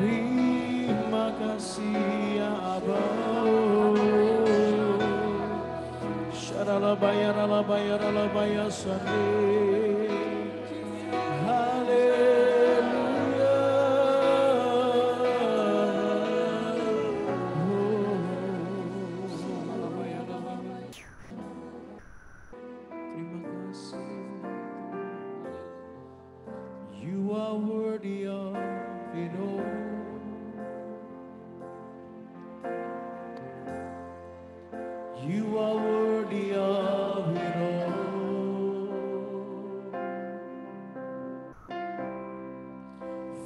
Terima kasih ya Aba. Syaralabaya sande. Haleluya. Terima kasih. You are worthy of it all. You are worthy of it all.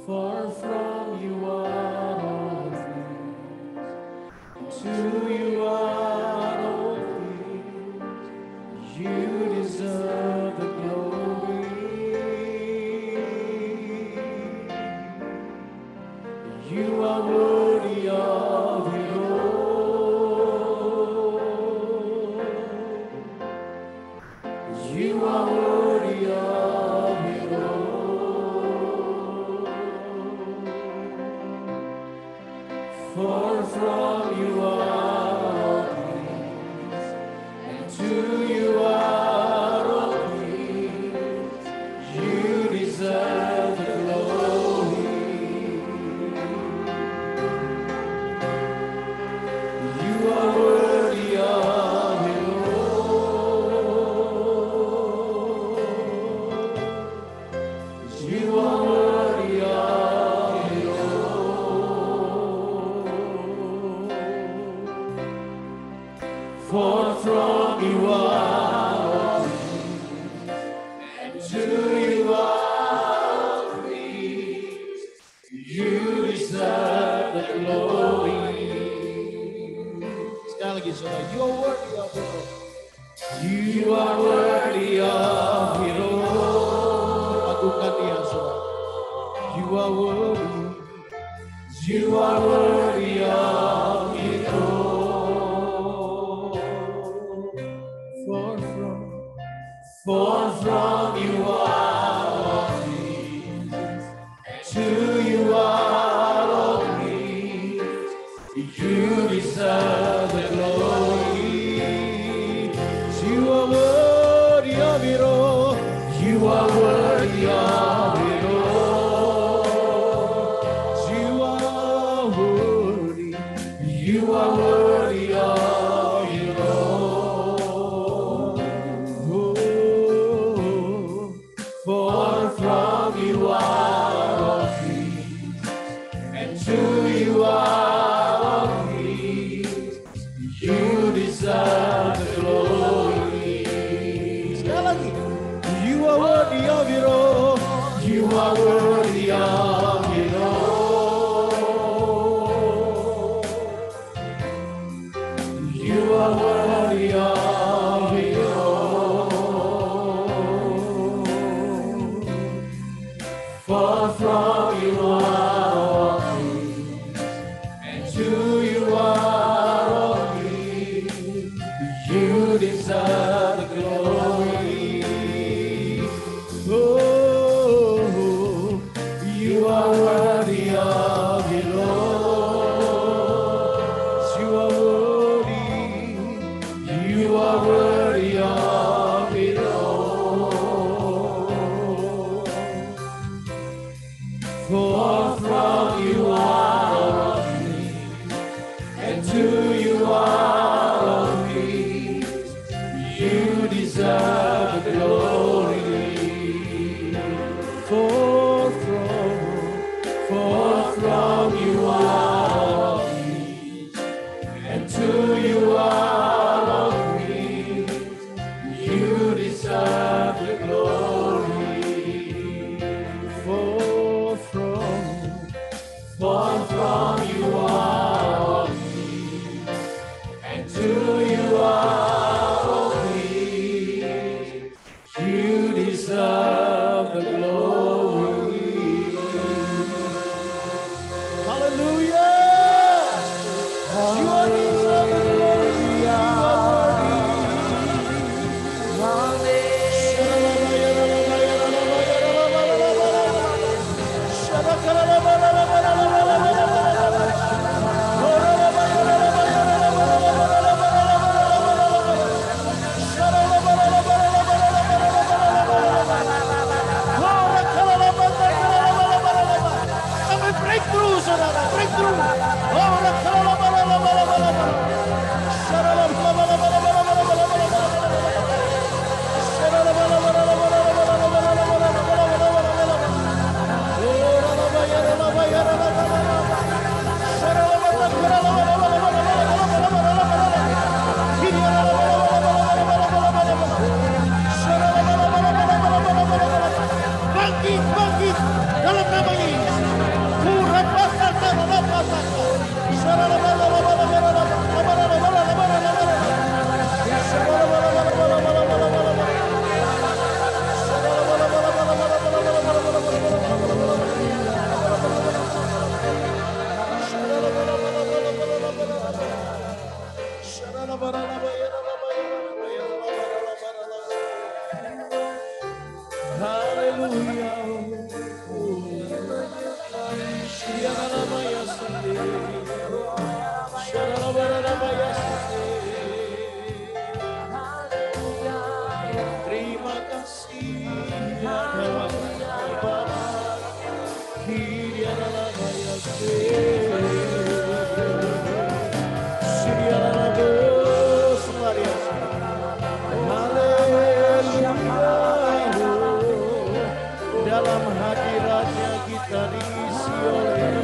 For from you are all things, to you are all things. You deserve the glory. You are worthy of it all. You are worthy of it all. For from you are all things, and to you are all things. You deserve the glory. You are worthy of it all. You are worthy of it all. For from you are all things, and to you are all things. You deserve the glory. Sekali lagi saudara, you are worthy of it all. You are worthy of it all. Agungkan dia saudara. You are worthy. You are worthy of it all. For from you are all things, and to you are all things. You deserve the glory. You are worthy of it all. You are worthy of it all. You are worthy. You are worthy of it all. Oh, for from you are all things, and to you are all things. You deserve the glory. Sekali lagi. You are worthy of it all. You are worthy of it all. You are worthy of it all. For from you are all things, and to you are all things. You deserve the glory. Oh, you are worthy of it all. You are worthy. You are worthy of it all. For from you are all things, and to you are all things. You deserve the glory. For from you are all things, and to you are all things. You deserve the glory. For from you are all things, and to you are all things. You deserve the glory. bangkit dalam nama Yesus. Terima kasih dalam hadiratnya kita diisi oleh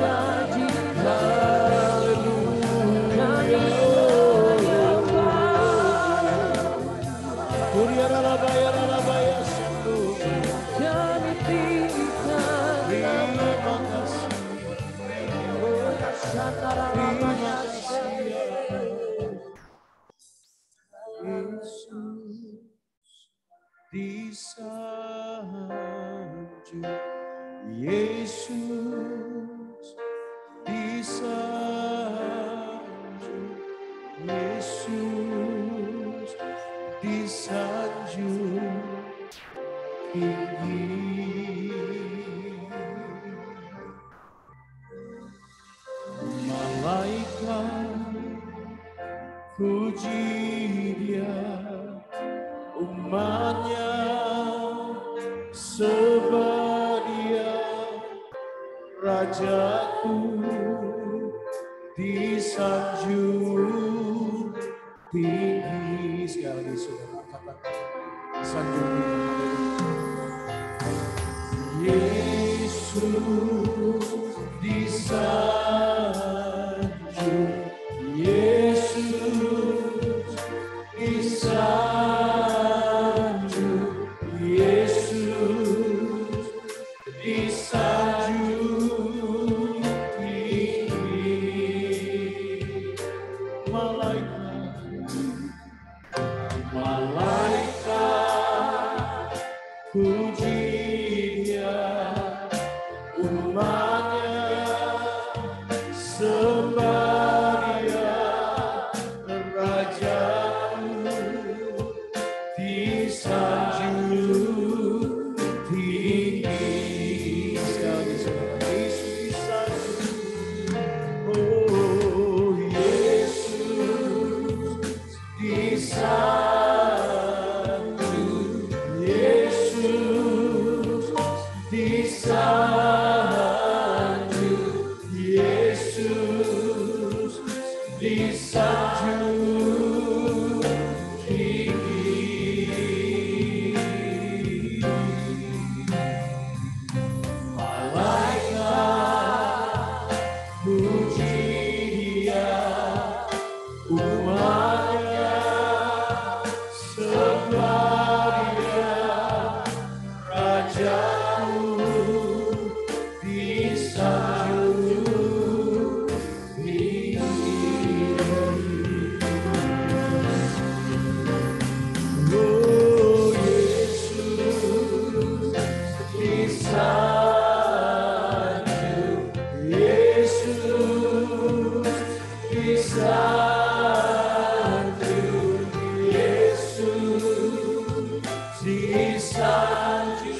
Yesus disanjung, Yesus disanjung tinggi. Malaikat puji Dia, umatnya sebab Dia Rajaku disanjung tinggi. Sekali lagi saudara katakan sanjung tinggi. Yesus disanjung, Yesus disanjung, Yesus disanjung tinggi. Malaikat puji Dia, umatnya sembah Dia, Rajaku disanjung tinggi. Sekali saudara, Yesus disanjung, oh Yesus disanjung, Yesus disanjung, Yesus disanjung tinggi. Malaikat puji Dia, umatnya sembah Dia, Rajaku disanjung tinggi. Oh Yesus disanjung, Yesus disanjung, Yesus disanjung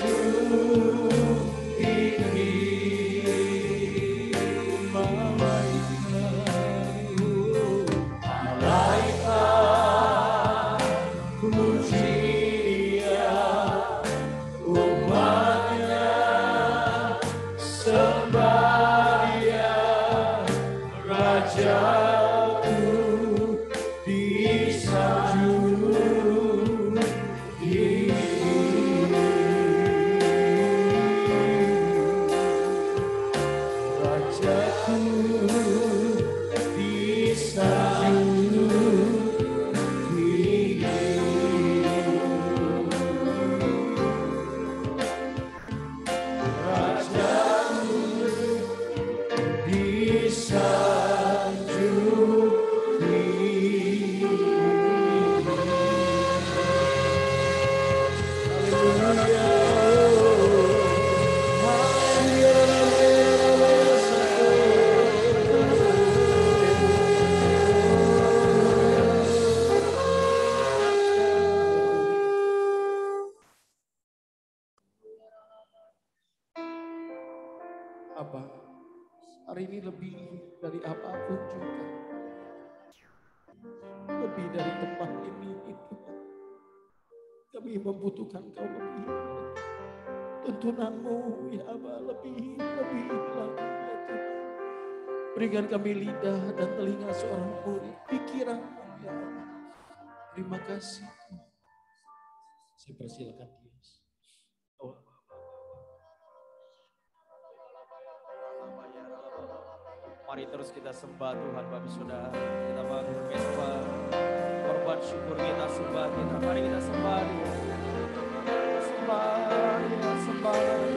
tinggi. Malaikat puji Dia, umatnya Bapa, hari ini lebih dari apapun juga. Lebih dari tempat ini, Tuhan. Kami membutuhkan Kau lebih. Tuntunanmu, ya Aba, lebih lagi, ya Tuhan. Berikan kami lidah dan telinga seorang murid, pikiranmu, ya Allah. Terima kasih, Tuhan. Saya persilakan dia. Mari terus kita sembah Tuhan Bapak Saudara. Kita bangun mesbah, korban syukur kita sembah kita. Mari kita sembah Dia. Sembah Dia, sembah Dia.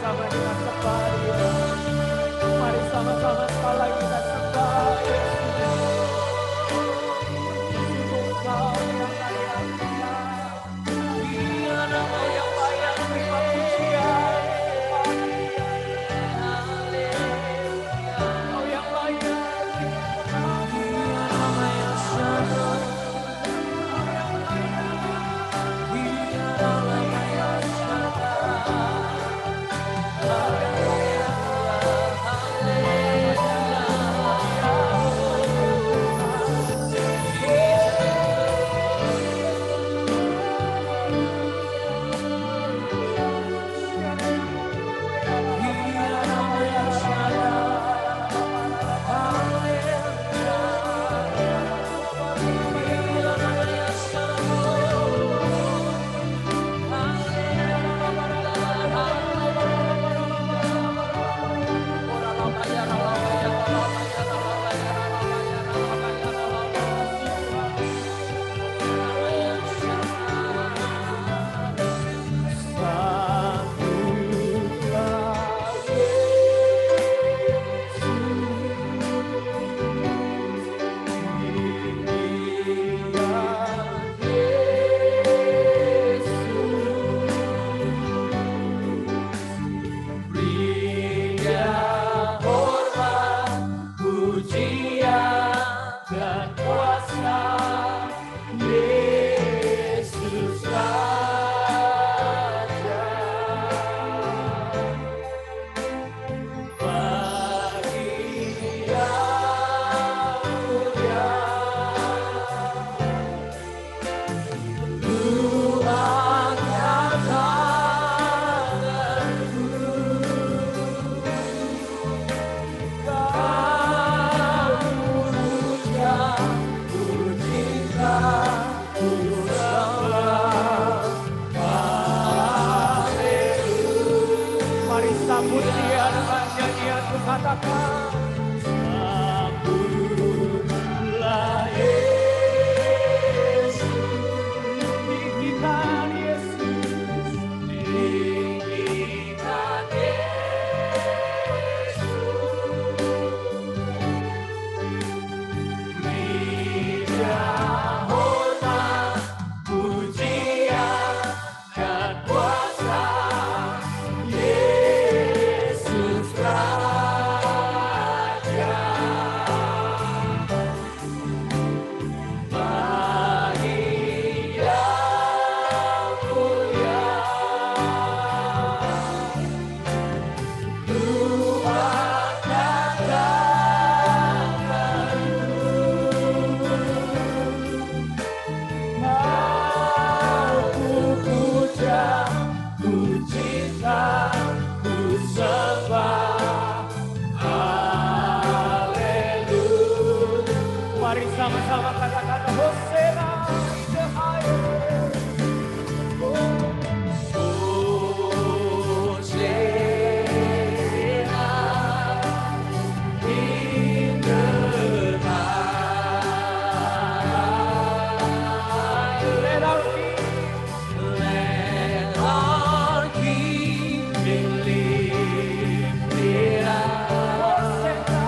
sama-sama kita sembah Dia. Mari sama-sama sekali lagi kita sembah Yesus. Engkau yang layak sembah. Dia nama yang layak terima pujian. Engkau yang layak terima Dia nama yang syahdu. Dia nama yang syahdu. Sambut Dia dengan nyanyian ku katakan. Sambutlah Yesus, tinggikan Yesus, tinggikan Yesus. Media hormat, pujian dan kuasa Yesus Raja. Bagi yang mulia, Tuhan katakan aku puja, ku cinta, ku sembah. Haleluya. Mari sama-sama katakan Hosana in the highest. Hosana in the highest. Let our King be lifted up. Hosana.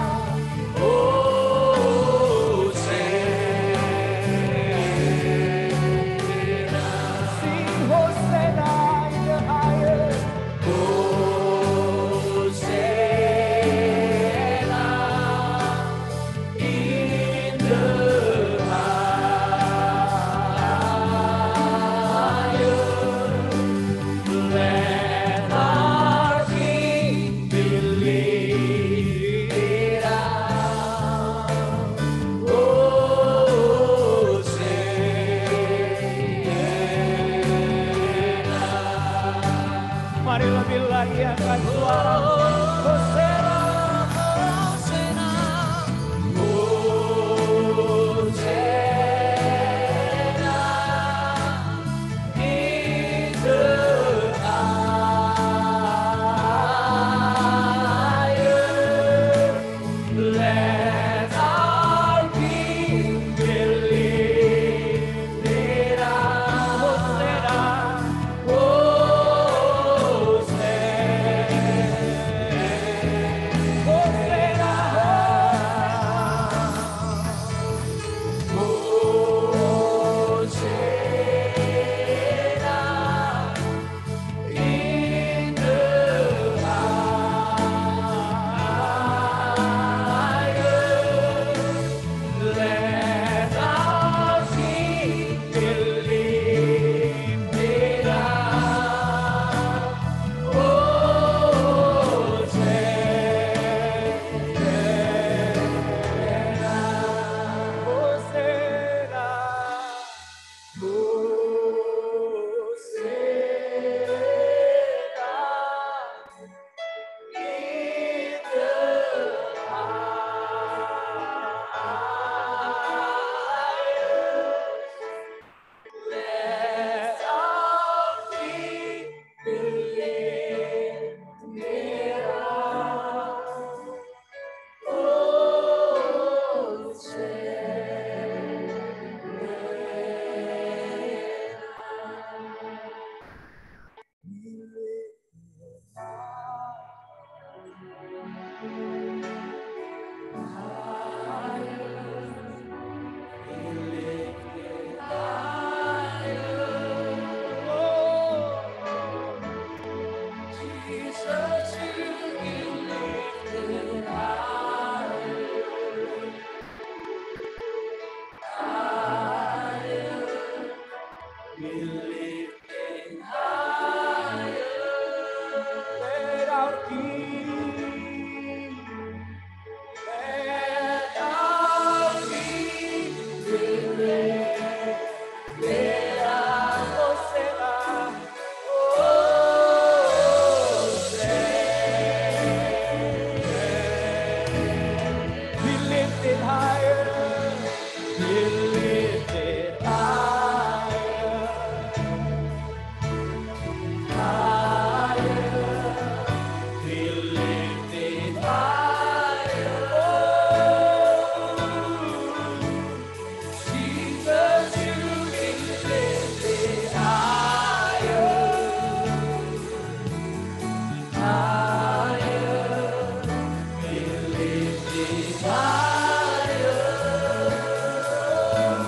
lifted higher. Be lifted higher. Higher. Be lifted higher. Jesus, you be lifted higher.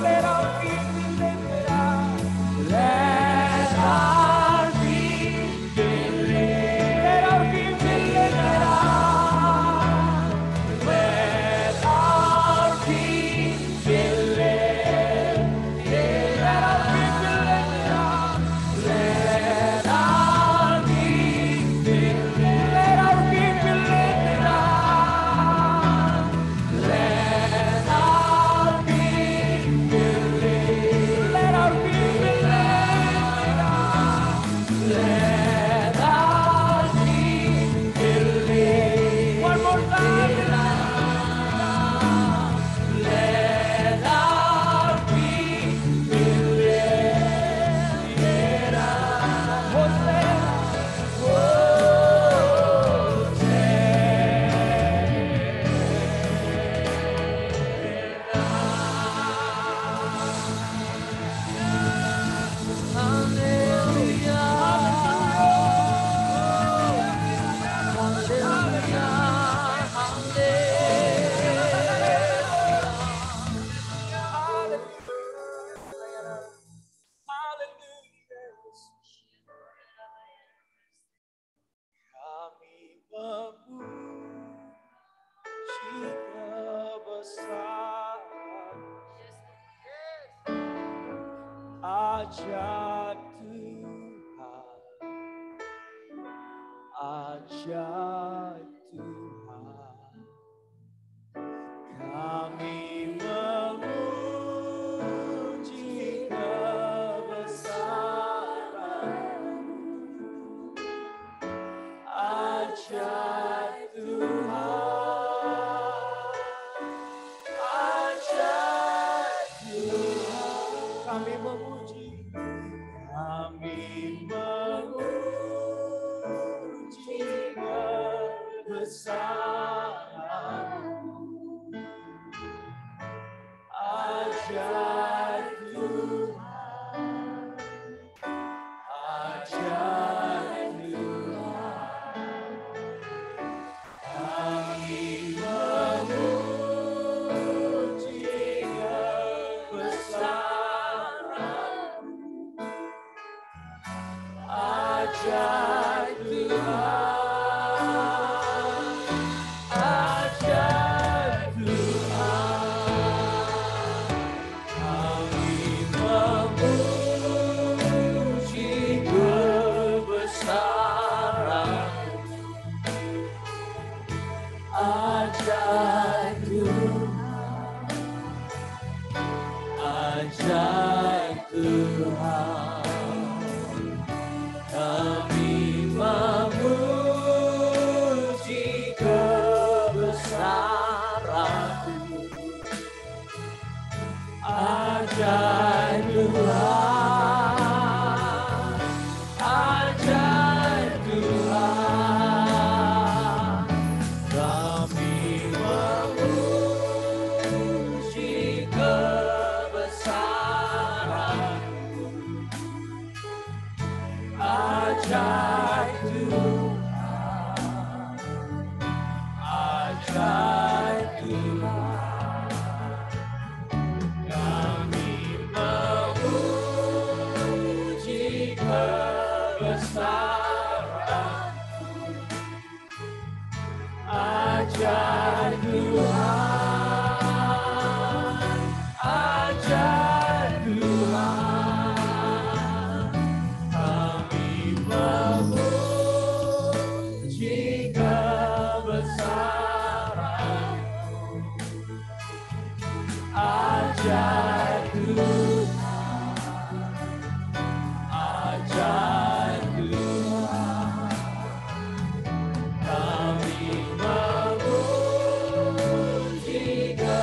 Let our feet be lifted up. Let our feet be lifted. Let our feet be lifted up. Let our feet be lifted. Let our feet be lifted up. Let our feet be lifted. Let our feet be lifted up. Let our feet be lifted. Let our feet be lifted up. Let our feet be lifted. One more time. Let our feet be lifted up. Hosanna. Kami memuji kebesaran ajaib Tuhan, ajaib Tuhan. Kami memuji kebesaran ajaib Tuhan, ajaib Tuhan. Kami memuji kebesaran ajaib Tuhan, ajaib Tuhan. Kami memuji kebesaran ajaib Tuhan, ajaib Tuhan. Kami memuji kebesaran ajaib Tuhan, ajaib Tuhan. Kami memuji kebesaran ajaib Tuhan, ajaib Tuhan. Kami memuji kebesaran ajaib Tuhan, ajaib Tuhan. Kami memuji kebesaran ajaib Tuhan, ajaib Tuhan. Kami memuji kebesaran ajaib Tuhan, ajaib Tuhan. Kami memuji kebesaran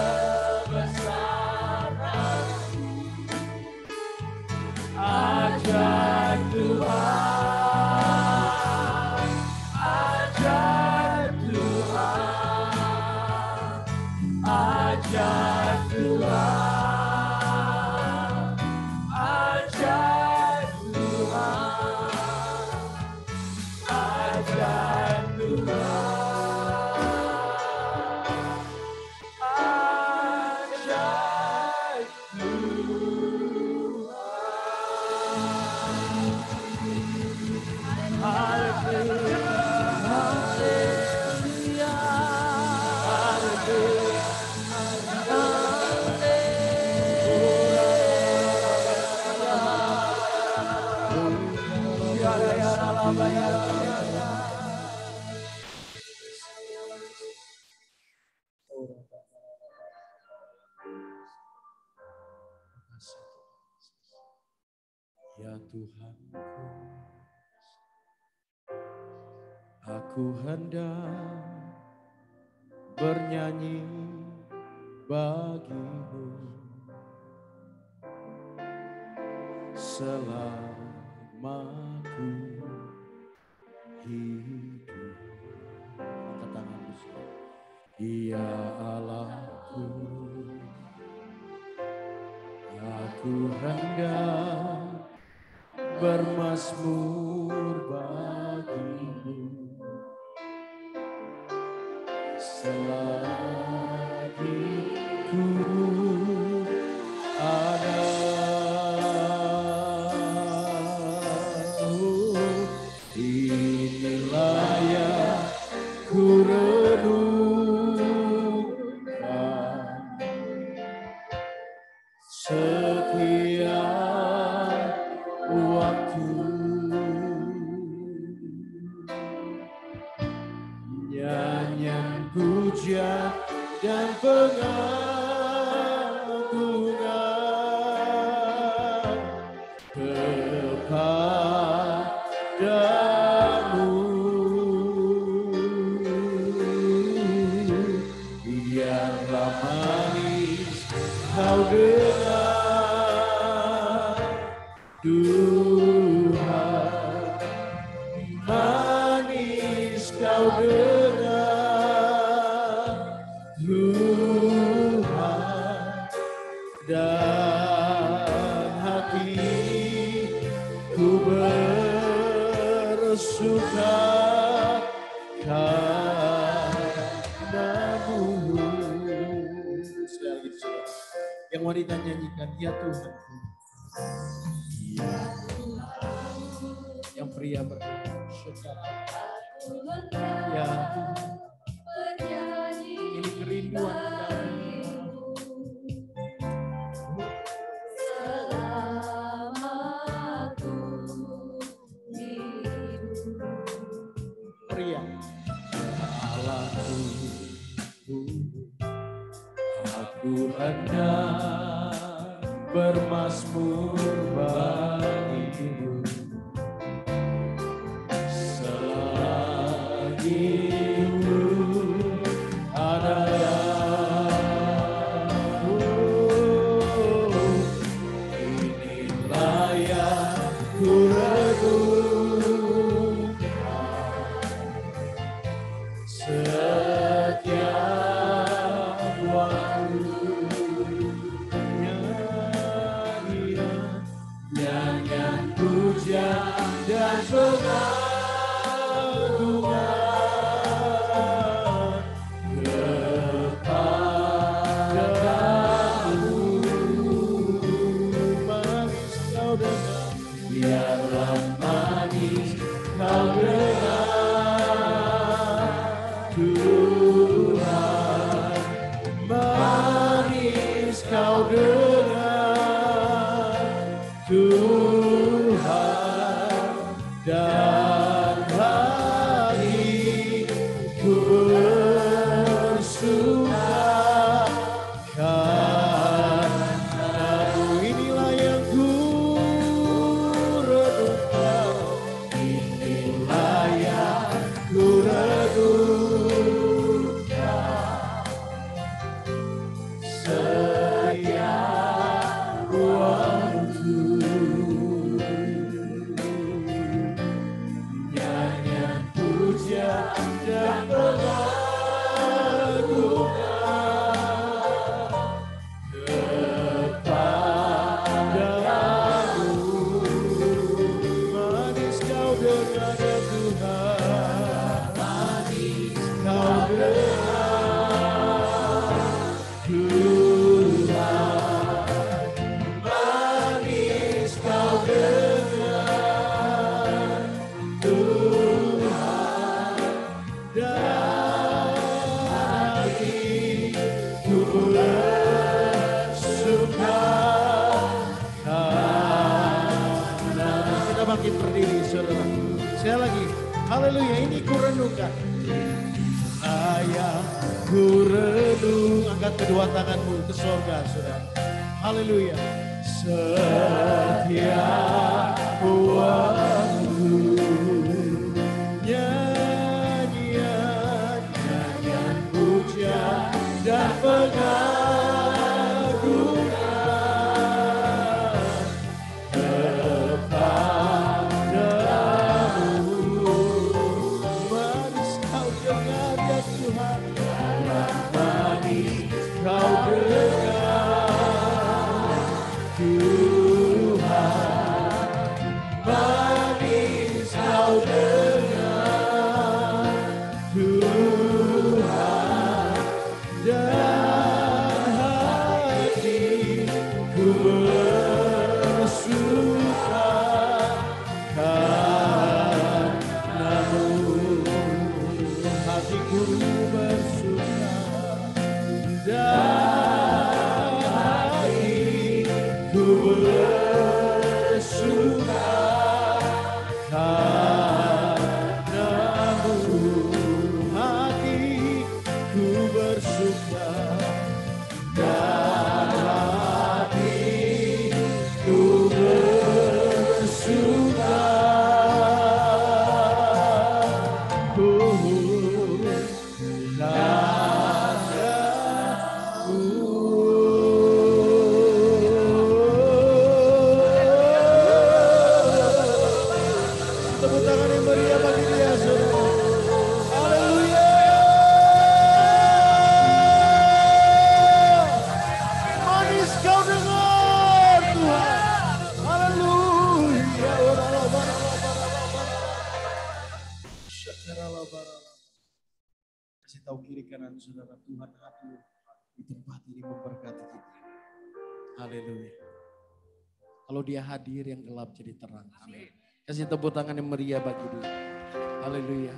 Ya Tuhanku, aku hendak bernyanyi bagimu selama ku hidup. Angkat tanganmu, Ya Allahku, aku hendak bermazmur bagimu selagi ku ada. Inilah yang ku renungkan setiap waktu, nyanyian pujian dan pengagungan kepadamu, biarlah manis kau dengar Tuhan, manis kau dengar Tuhan, dan hatiku bersuka karena-Mu. Sekali lagi, yang wanita nyanyikan, ya Tuhan. Yang pria bersyukur. Ya Tuhan, ini kerinduan kami. Pria, Allahku, aku hendak bermazmur bagimu selagi ku ada. Inilah yang ku renungkan setiap waktu, nyanyian pujian dan pengagungan kepadamu, manis kau dengar, biarlah manis kau dengar Tuhan, manis kau dengar Tuhan, dan hatiku bersuka karena-Mu. Inilah yang ku renungkan, inilah yang ku renungkan setiap waktu, nyanyian pujian dan pengagungan Sekali lagi. Haleluya, ini ku renungkan. Ayah ku renung. Angkat kedua tanganmu ke surga, saudara. Haleluya. Setiap waktu nyanyian pujian dan pengagungan kepadamu. Manis kau dengar ya Tuhan, manis kau dengar Tuhan, manis kau dengar Tuhan, dan hatiku bersuka karenamu, hatiku bersuka dan hatiku bersuka karenamu, hatiku bersuka dan hatiku bersuka. Tepuk tangan yang meriah bagi dia, saudara. Haleluya. Manis kau dengar Tuhan. Haleluya. Kasih tahu kiri kanan saudara, Tuhan hadir di tempat ini memberkati kita. Haleluya. Kalau dia hadir, yang gelap jadi terang. Amin. Kasih tepuk tangan yang meriah bagi dia. Haleluya.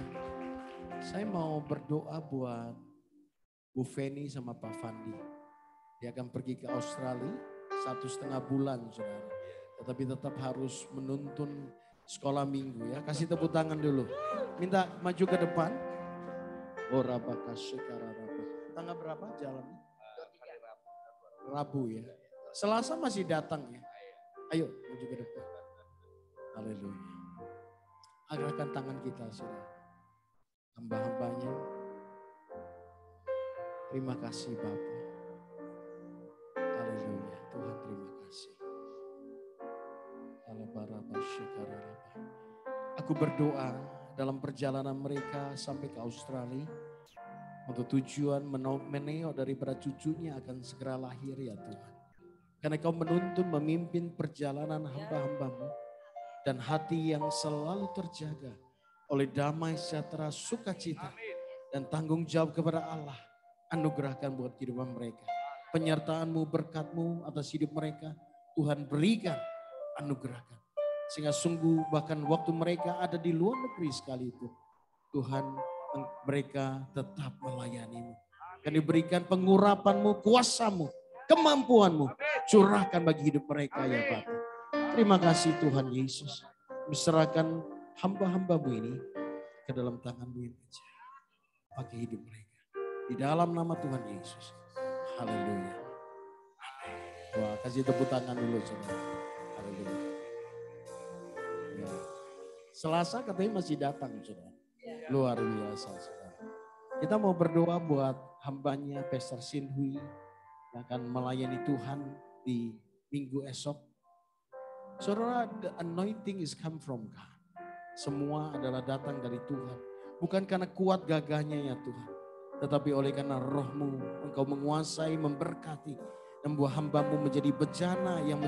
Saya mau berdoa buat Bu Feni sama Pak Fandi. Dia akan pergi ke Australia 1,5 bulan, saudara. Tetapi tetap harus menuntun sekolah minggu ya. Kasih tepuk tangan dulu. Minta maju ke depan. Oh rabaka sekarang. Tanggal berapa jalannya? Rabu ya. Selasa masih datang ya. Ayo maju ke depan. Haleluya. Agakkan tangan kita saudara. Hamba-hambanya. Terima kasih Bapa. Haleluya. Tuhan terima kasih. Aku berdoa dalam perjalanan mereka sampai ke Australia. Untuk tujuan meneo daripada cucunya akan segera lahir ya Tuhan. Karena kau menuntun memimpin perjalanan hamba-hambamu. Dan hati yang selalu terjaga oleh damai sejahtera sukacita. Dan tanggung jawab kepada Allah. Anugerahkan buat kehidupan mereka. Penyertaan-Mu, berkat-Mu atas hidup mereka. Tuhan berikan, anugerahkan. Sehingga sungguh bahkan waktu mereka ada di luar negeri sekalipun. Tuhan mereka tetap melayani-Mu. Dan diberikan pengurapan-Mu, kuasa-Mu, kemampuan-Mu. Curahkan bagi hidup mereka ya Bapa. Terima kasih Tuhan Yesus. Serahkan hamba-hamba-Mu ini ke dalam tangan-Mu yang kecil. Pakai hidup mereka. Di dalam nama Tuhan Yesus. Haleluya. Amin. Wah, kasih tepuk tangan dulu saudara. Haleluya. Ya. Selasa katanya masih datang saudara. Luar biasa saudara. Kita mau berdoa buat hambanya Pastor Sinhui yang akan melayani Tuhan di minggu esok. Saudara, the anointing is come from God. Semua adalah datang dari Tuhan. Bukan karena kuat gagahnya ya Tuhan. Tetapi oleh karena roh-Mu, Engkau menguasai, memberkati. Dan buah hamba-Mu menjadi bejana yang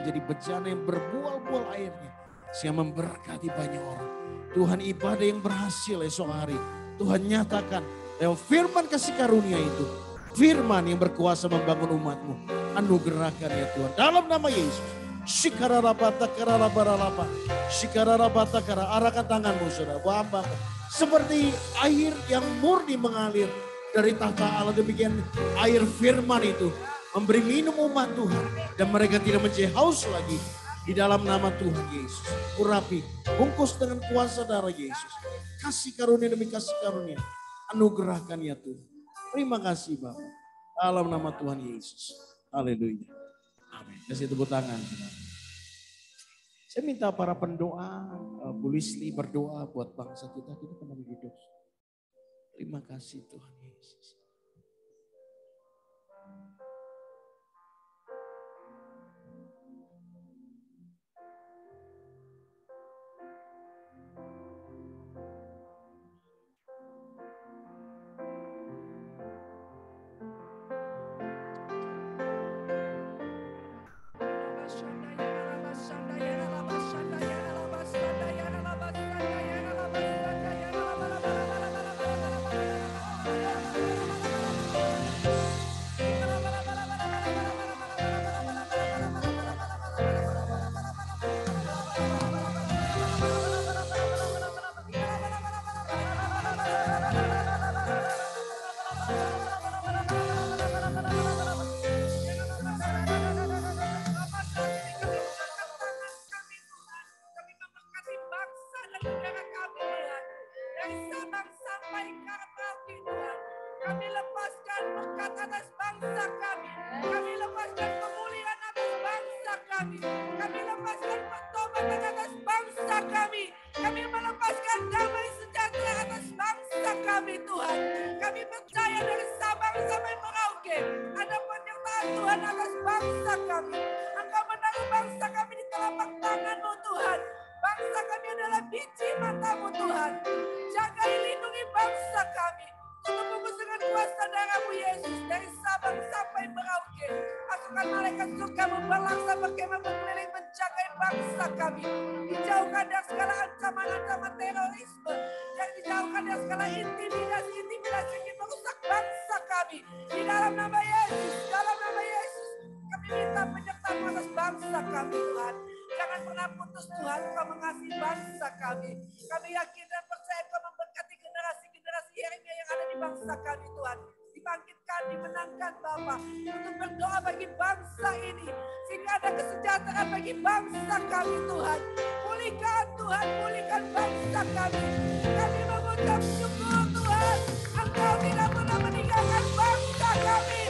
berbuah-buah airnya. Sehingga memberkati banyak orang. Tuhan ibadah yang berhasil esok hari. Tuhan nyatakan lewat firman kasih karunia itu. Firman yang berkuasa membangun umat-Mu. Anugerahkan ya Tuhan. Dalam nama Yesus. Shikararabata kararabaralapa. Shikararabata kara. Arahkan tanganmu saudara. Wabah. Seperti air yang murni mengalir dari tahta Allah. Demikian air firman itu memberi minum umat Tuhan. Dan mereka tidak mencari haus lagi. Di dalam nama Tuhan Yesus. Urapi, bungkus dengan kuasa darah Yesus. Kasih karunia demi kasih karunia. Anugerahkan ya Tuhan. Terima kasih Bapak. Dalam nama Tuhan Yesus. Haleluya. Amin. Kasih tepuk tangan. Saya minta para pendoa, Bu Lisli berdoa buat bangsa kita kembali hidup. Terima kasih Tuhan Yesus. Kami lepaskan berkat atas bangsa kami. Kami lepaskan pemulihan atas bangsa kami. Kami lepaskan pertobatan atas bangsa kami. Kami melepaskan damai sejahtera atas bangsa kami Tuhan. Kami percaya dari Sabang sampai Merauke ada penyertaan Tuhan atas bangsa kami. Engkau menaruh bangsa kami di telapak tangan-Mu Tuhan. Bangsa kami adalah biji mata-Mu Tuhan. Jagai lindungi bangsa kami. Tutup bungkus dengan kuasa darah-Mu Yesus dari Sabang sampai Merauke. Pasukan malaikat surga membalangsa berkemah berkeliling menjagai bangsa kami. Dijauhkan dari segala ancaman-ancaman terorisme. Dan dijauhkan dari segala intimidasi-intimidasi yang ingin merusak bangsa kami. Di dalam nama Yesus, dalam nama Yesus. Kami minta penyertaan atas bangsa kami Tuhan. Jangan pernah putus Tuhan, Kau mengasihi bangsa kami. Kami yakin dan percaya Kau memberkati generasi-generasi Yeremia yang ada di bangsa kami Tuhan. Dibangkitkan, dimenangkan Bapa. Untuk berdoa bagi bangsa ini. Sehingga ada kesejahteraan bagi bangsa kami Tuhan. Pulihkan Tuhan, pulihkan bangsa kami. Kami mengucap syukur Tuhan. Engkau tidak pernah meninggalkan bangsa kami.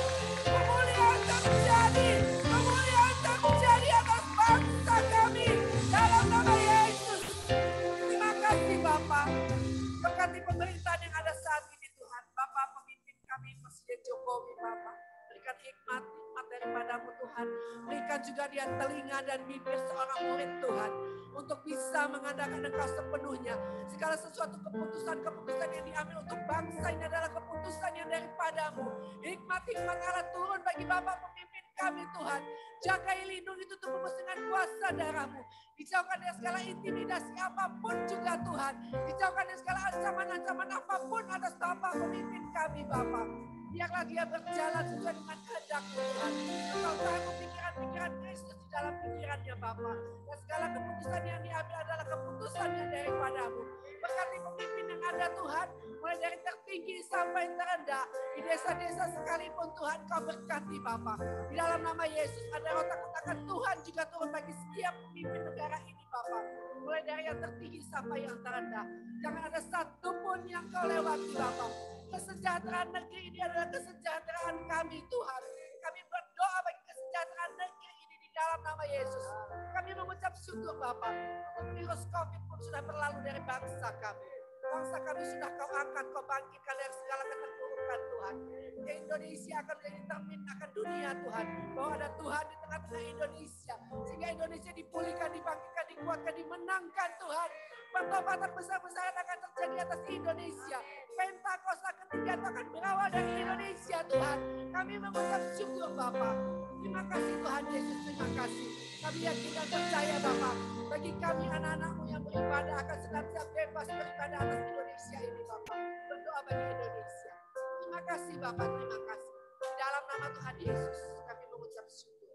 Pemulihan terjadi. Pemulihan terjadi atas bangsa kami. Dalam nama Yesus. Terima kasih Bapak. Berkati pemerintahan yang ada saat ini Tuhan. Bapak pemimpin kami Presiden Jokowi Bapak. Berikan hikmat daripada-Mu Tuhan. Berikan juga dia telinga dan bibir seorang murid Tuhan. Untuk bisa mengandalkan Engkau sepenuhnya. Segala sesuatu keputusan-keputusan yang diambil untuk bangsa ini adalah keputusan yang daripada-Mu. Hikmat-hikmat Allah turun bagi Bapak pemimpin kami Tuhan. Jagai lindungi tutup bungkus dengan kuasa darah-Mu. Dijauhkan dari segala intimidasi apapun juga Tuhan. Dijauhkan dari segala ancaman-ancaman apapun atas Bapak pemimpin kami Bapak. Biarlah dia berjalan sesuai dengan kehendak-Mu Tuhan. Engkau tahu pikiran-pikiran Kristus di dalam pikirannya Bapak. Dan segala keputusan yang diambil adalah keputusan yang daripada-Mu. Berkati pemimpin yang ada Tuhan. Mulai dari tertinggi sampai terendah. Di desa-desa sekalipun Tuhan Kau berkati Bapak. Di dalam nama Yesus ada rotak-rotakan Tuhan juga turun bagi setiap pemimpin negara ini Bapak. Mulai dari yang tertinggi sampai yang terendah. Jangan ada satu pun yang Kau lewati Bapak. Kesejahteraan negeri ini adalah kesejahteraan kami Tuhan. Kami berdoa bagi kesejahteraan negeri ini di dalam nama Yesus. Kami mengucap syukur Bapak. Untuk virus COVID pun sudah berlalu dari bangsa kami. Bangsa kami sudah Kau angkat, Kau bangkitkan dari segala keterpurukan Tuhan. Indonesia akan menjadi cermin akan dunia Tuhan. Bahwa ada Tuhan di tengah-tengah Indonesia. Sehingga Indonesia dipulihkan, dibangkitkan, dikuatkan, dimenangkan Tuhan. Pertobatan besar-besaran akan terjadi atas Indonesia. Pentakosta ketiga itu akan berawal dari Indonesia Tuhan. Kami mengucap syukur Bapak. Terima kasih Tuhan Yesus, terima kasih. Kami yakin dan percaya Bapak. Bagi kami anak-anak-Mu yang beribadah akan senantiasa bebas beribadah atas Indonesia ini Bapak. Berdoa bagi Indonesia. Terima kasih Bapak, terima kasih. Dalam nama Tuhan Yesus kami mengucap syukur.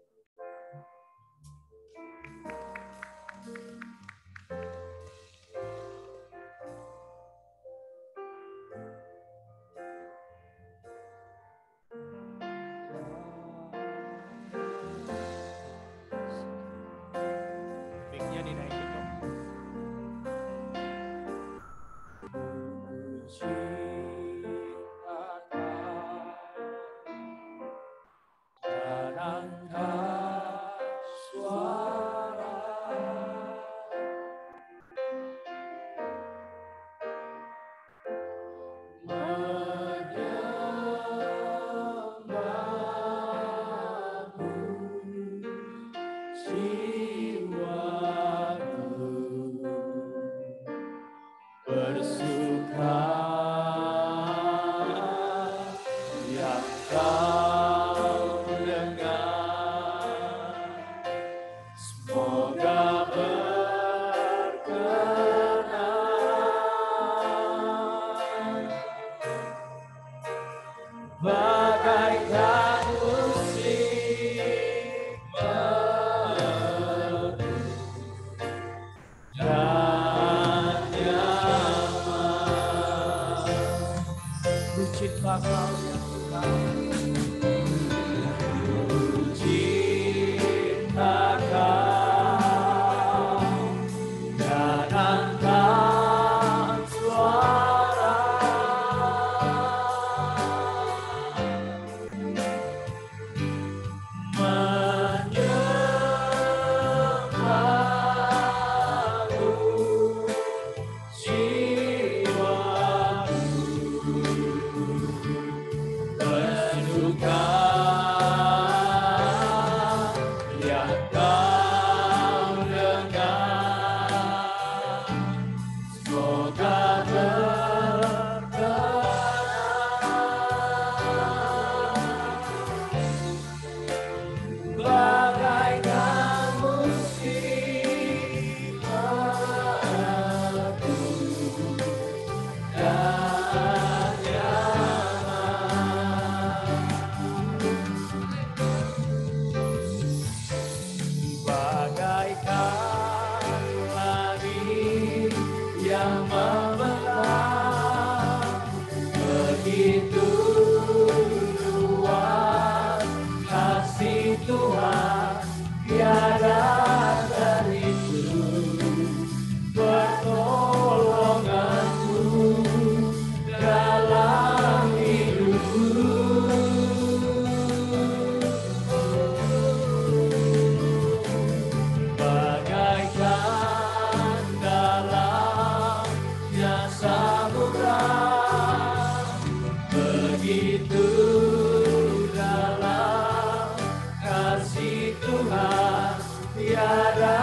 Tuhan tiada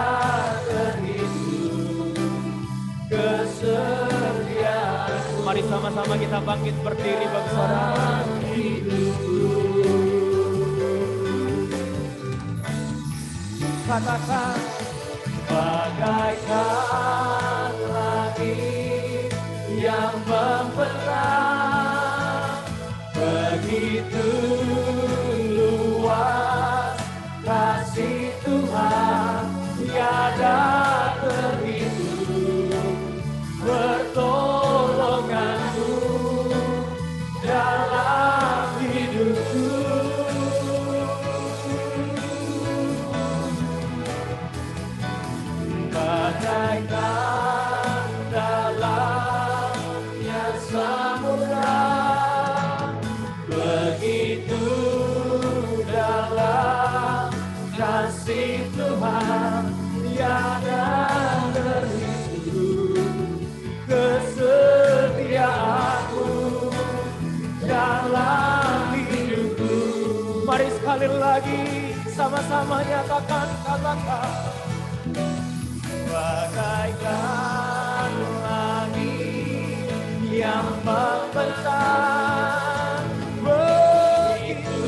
terhitung kesetiaan. Mari sama-sama kita bangkit berdiri bagi saudara. Katakan bagaikan langit yang membentang, begitu luas kasih Tuhan tiada terhitung, pertolonganmu dalam hidupku. Bagaikan dalamnya samudra, begitu dalam kasih Tuhan tiada terhitung, kesetiaan-Mu dalam hidupku. Mari sekali lagi sama-sama nyatakan, katakan. Bagaikan langit yang membentang, begitu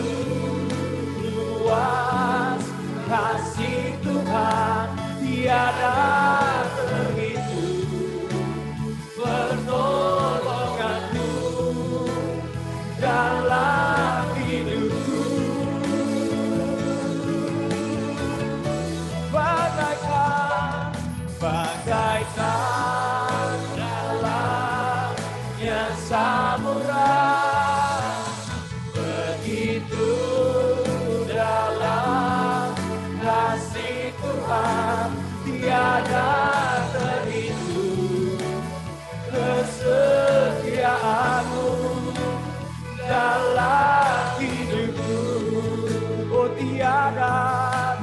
luas kasih Tuhan tiada terhitung, pertolongan-Mu dalam hidupku. Bagaikan dalamnya samudra, begitu dalam kasih Tuhan tiada terhitung, kesetiaan-Mu dalam hidupku. Oh tiada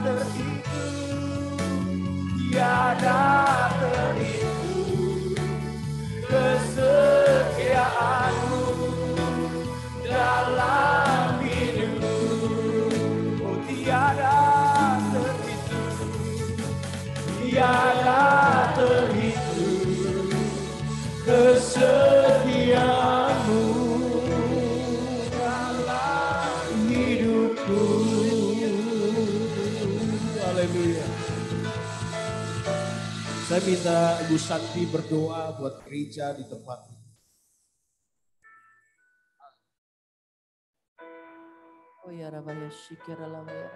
terhitung, tiada terhitung, kesetiaan-Mu dalam hidupku. Oh tiada terhitung, tiada terhitung, kesetiaan-Mu dalam hidupku. Haleluya. Saya minta Ibu Santi berdoa buat gereja di tempat ini. Oh ya rabaya shikira labaya.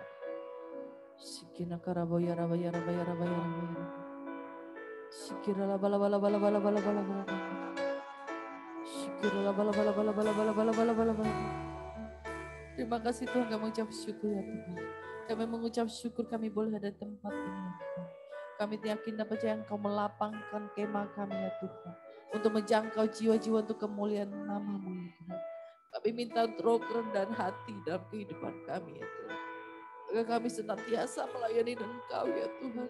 Shikina karaboya rabaya rabaya rabaya rabaya. Shikira labala bala bala bala bala bala bala. Shikira labala bala bala bala bala bala bala bala bala. Terima kasih Tuhan, kami mengucap syukur ya Tuhan. Kami mengucap syukur kami boleh ada di tempat ini ya Tuhan. Kami yakin dan percaya Engkau melapangkan kemah kami ya Tuhan. Untuk menjangkau jiwa-jiwa untuk kemuliaan nama-Mu ya Tuhan. Kami minta untuk roh kerendahan hati dalam kehidupan kami ya Tuhan. Agar kami senantiasa melayani Engkau ya Tuhan.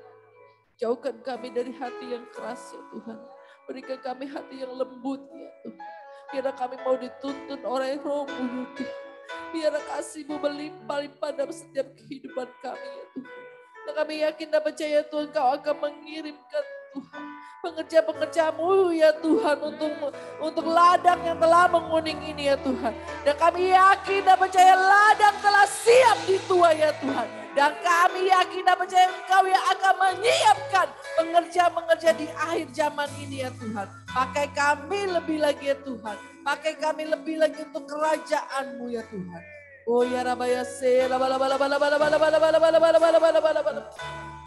Jauhkan kami dari hati yang keras ya Tuhan. Berikan kami hati yang lembut ya Tuhan. Biar kami mau dituntun oleh roh-Mu ya Tuhan. Biar kasih-Mu melimpah-limpah dalam setiap kehidupan kami ya Tuhan. Dan kami yakin dan percaya Tuhan Kau akan mengirimkan Tuhan pengerja-pengerja-Mu ya Tuhan untuk ladang yang telah menguning ini ya Tuhan. Dan kami yakin dan percaya ladang telah siap ditua ya Tuhan. Dan kami yakin dan percaya Engkau yang akan menyiapkan pengerja-pengerja di akhir zaman ini ya Tuhan. Pakai kami lebih lagi ya Tuhan. Pakai kami lebih lagi untuk kerajaan-Mu ya Tuhan. Oh ya rabaya se la bala bala bala bala bala bala bala bala bala bala bala bala bala.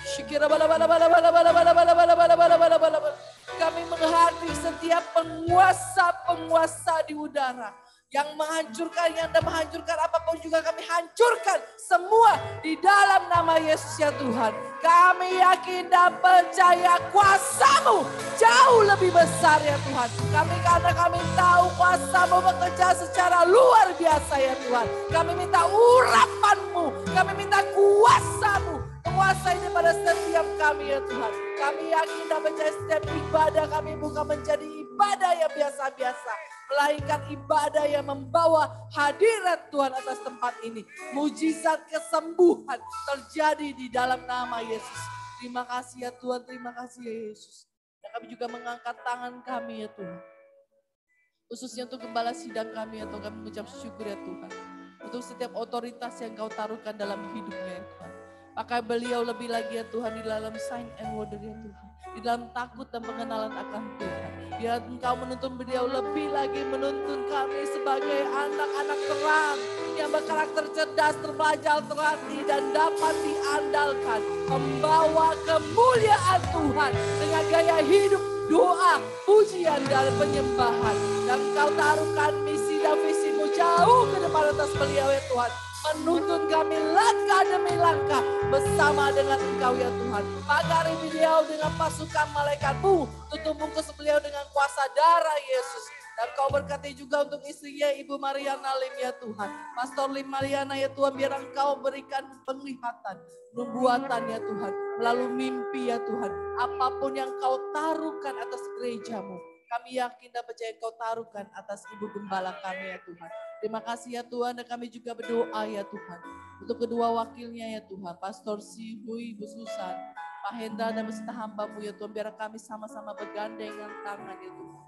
Shikira bala bala bala bala bala bala bala bala bala bala bala bala. Kami menghadapi setiap penguasa di udara yang menghancurkan, yang hendak menghancurkan apapun juga kami hancurkan semua di dalam nama Yesus ya Tuhan. Kami yakin dan percaya kuasa-Mu jauh lebih besar ya Tuhan. Karena kami tahu kuasa-Mu bekerja secara luar biasa ya Tuhan. Kami minta urapan-Mu, kami minta kuasa-Mu. Kuasa ini pada setiap kami ya Tuhan. Kami yakin dan percaya setiap ibadah kami bukan menjadi ibadah yang biasa-biasa. melainkan ibadah yang membawa hadirat Tuhan atas tempat ini. Mujizat kesembuhan terjadi di dalam nama Yesus. Terima kasih ya Tuhan, terima kasih ya Yesus. Dan kami juga mengangkat tangan kami ya Tuhan. Khususnya untuk gembala sidang kami ya Tuhan, kami mengucap syukur ya Tuhan. Untuk setiap otoritas yang Kau taruhkan dalam hidupnya ya Tuhan. Pakai beliau lebih lagi ya Tuhan di dalam sign and wonder ya Tuhan. Di dalam takut dan pengenalan akan Tuhan. Biar Engkau menuntun beliau lebih lagi, menuntun kami sebagai anak-anak terang. Yang berkarakter cerdas, terpelajar, terhati dan dapat diandalkan. Membawa kemuliaan Tuhan dengan gaya hidup, doa, pujian dan penyembahan. Dan Kau taruhkan misi dan visimu jauh ke depan atas beliau ya Tuhan. Menuntun kami langkah demi langkah bersama dengan Engkau ya Tuhan. Pagari beliau dengan pasukan malaikat-Mu. Tutup bungkus beliau dengan kuasa darah Yesus. Dan Kau berkati juga untuk istrinya Ibu Mariana Lim ya Tuhan. Pastor Lim Mariana ya Tuhan, biar Engkau berikan penglihatan, nubuatan ya Tuhan. Melalui mimpi ya Tuhan. Apapun yang Kau taruhkan atas gereja-Mu. Kami yakin dan percaya Kau taruhkan atas Ibu Gembala kami ya Tuhan. Terima kasih ya Tuhan, dan kami juga berdoa ya Tuhan. Untuk kedua wakilnya ya Tuhan, Pastor Sibu, Ibu Susan, Pak Hendra dan beserta hamba-Mu ya Tuhan. Biar kami sama-sama bergandengan tangan ya Tuhan.